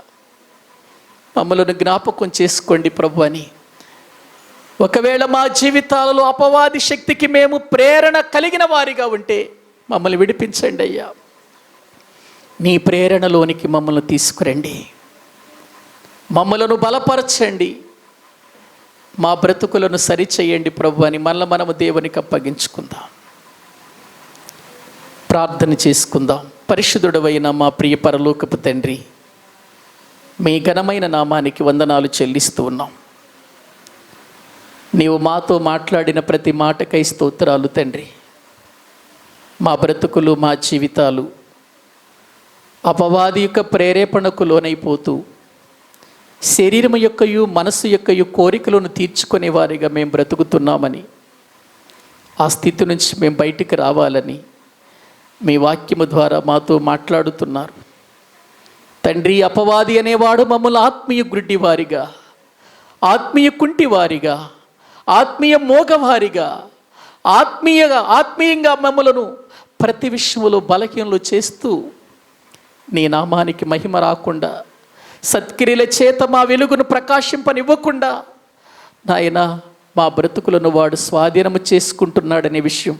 మమ్మలను జ్ఞాపకం చేసుకోండి ప్రభు అని ఒకవేళ మా జీవితాలలో అపవాది శక్తికి మేము ప్రేరణ కలిగిన వారిగా ఉంటే మమ్మల్ని విడిపించండి అయ్యా. నీ ప్రేరణలోనికి మమ్మల్ని తీసుకురండి, మమ్మలను బలపరచండి, మా బ్రతుకులను సరిచేయండి ప్రభు అని మనము దేవునికి అప్పగించుకుందాం. ప్రార్థన చేసుకుందాం. పరిశుద్ధుడవైన మా ప్రియ పరలోకపు తండ్రి, మీ ఘనమైన నామానికి వందనాలు చెల్లిస్తూ ఉన్నాం. నీవు మాతో మాట్లాడిన ప్రతి మాటకై స్తోత్రాలు తండ్రి. మా బ్రతుకులు, మా జీవితాలు అపవాది యొక్క ప్రేరేపణకు లోనైపోతూ శరీరం యొక్కయు మనసు యొక్కయు కోరికలను తీర్చుకునే వారిగా మేము బ్రతుకుతున్నామని, ఆ స్థితి నుంచి మేము బయటికి రావాలని మీ వాక్యము ద్వారా మాతో మాట్లాడుతున్నారు తండ్రి. అపవాది అనేవాడు మమ్మల్ని ఆత్మీయ గుడ్డి వారిగా, ఆత్మీయ కుంటి వారిగా, ఆత్మీయ మోగవారిగా, ఆత్మీయంగా మమ్మలను ప్రతి విషయంలో బలహీనలు చేస్తూ నీ నామానికి మహిమ రాకుండా, సత్క్రియల చేత మా వెలుగును ప్రకాశింపనివ్వకుండా నాయన మా బ్రతుకులను వాడు స్వాధీనము చేసుకుంటున్నాడనే విషయం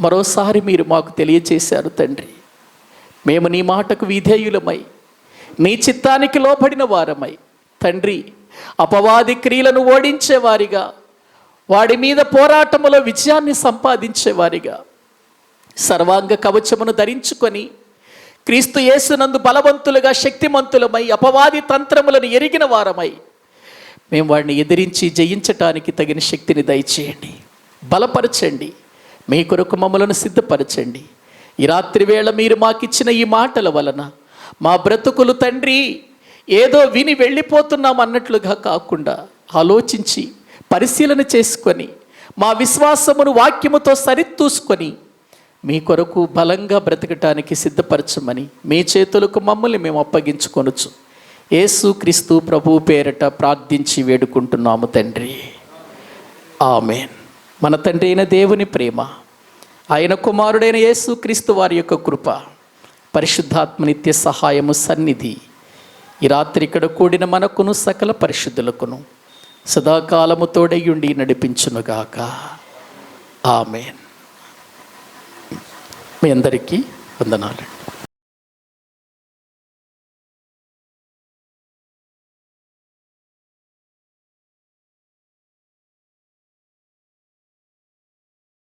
మరోసారి మీరు మాకు తెలియచేశారు తండ్రి. మేము నీ మాటకు విధేయులమై, నీ చిత్తానికి లోబడిన వారమై తండ్రి, అపవాది క్రియలను ఓడించేవారిగా, వాడి మీద పోరాటములో విజయాన్ని సంపాదించేవారిగా, సర్వాంగ కవచమును ధరించుకొని క్రీస్తు యేసునందు బలవంతులుగా, శక్తిమంతులమై, అపవాది తంత్రములను ఎరిగిన వారమై మేము వాడిని ఎదిరించి జయించటానికి తగిన శక్తిని దయచేయండి, బలపరచండి, మీ కొరకు మమ్మలను సిద్ధపరచండి. ఈ రాత్రి వేళ మీరు మాకిచ్చిన ఈ మాటల వలన మా బ్రతుకులు తండ్రి ఏదో విని వెళ్ళిపోతున్నాం అన్నట్లుగా కాకుండా ఆలోచించి పరిశీలన చేసుకొని మా విశ్వాసమును వాక్యముతో సరితూసుకొని మీ కొరకు బలంగా బ్రతకటానికి సిద్ధపరచమని మీ చేతులకు మమ్మల్ని మేము అప్పగించుకొనొచ్చు. యేసు క్రీస్తు ప్రభువు పేరట ప్రార్థించి వేడుకుంటున్నాము తండ్రి, ఆమేన్. మన తండ్రి అయిన దేవుని ప్రేమ, ఆయన కుమారుడైన యేసు క్రీస్తు వారి యొక్క కృప, పరిశుద్ధాత్మ నిత్య సహాయము సన్నిధి ఈ రాత్రి ఇక్కడ కూడిన మనకును సకల పరిశుద్ధులకును సదాకాలము తోడయ్యుండి నడిపించునుగాక, ఆమేన్. మీ అందరికీ వందనాలు.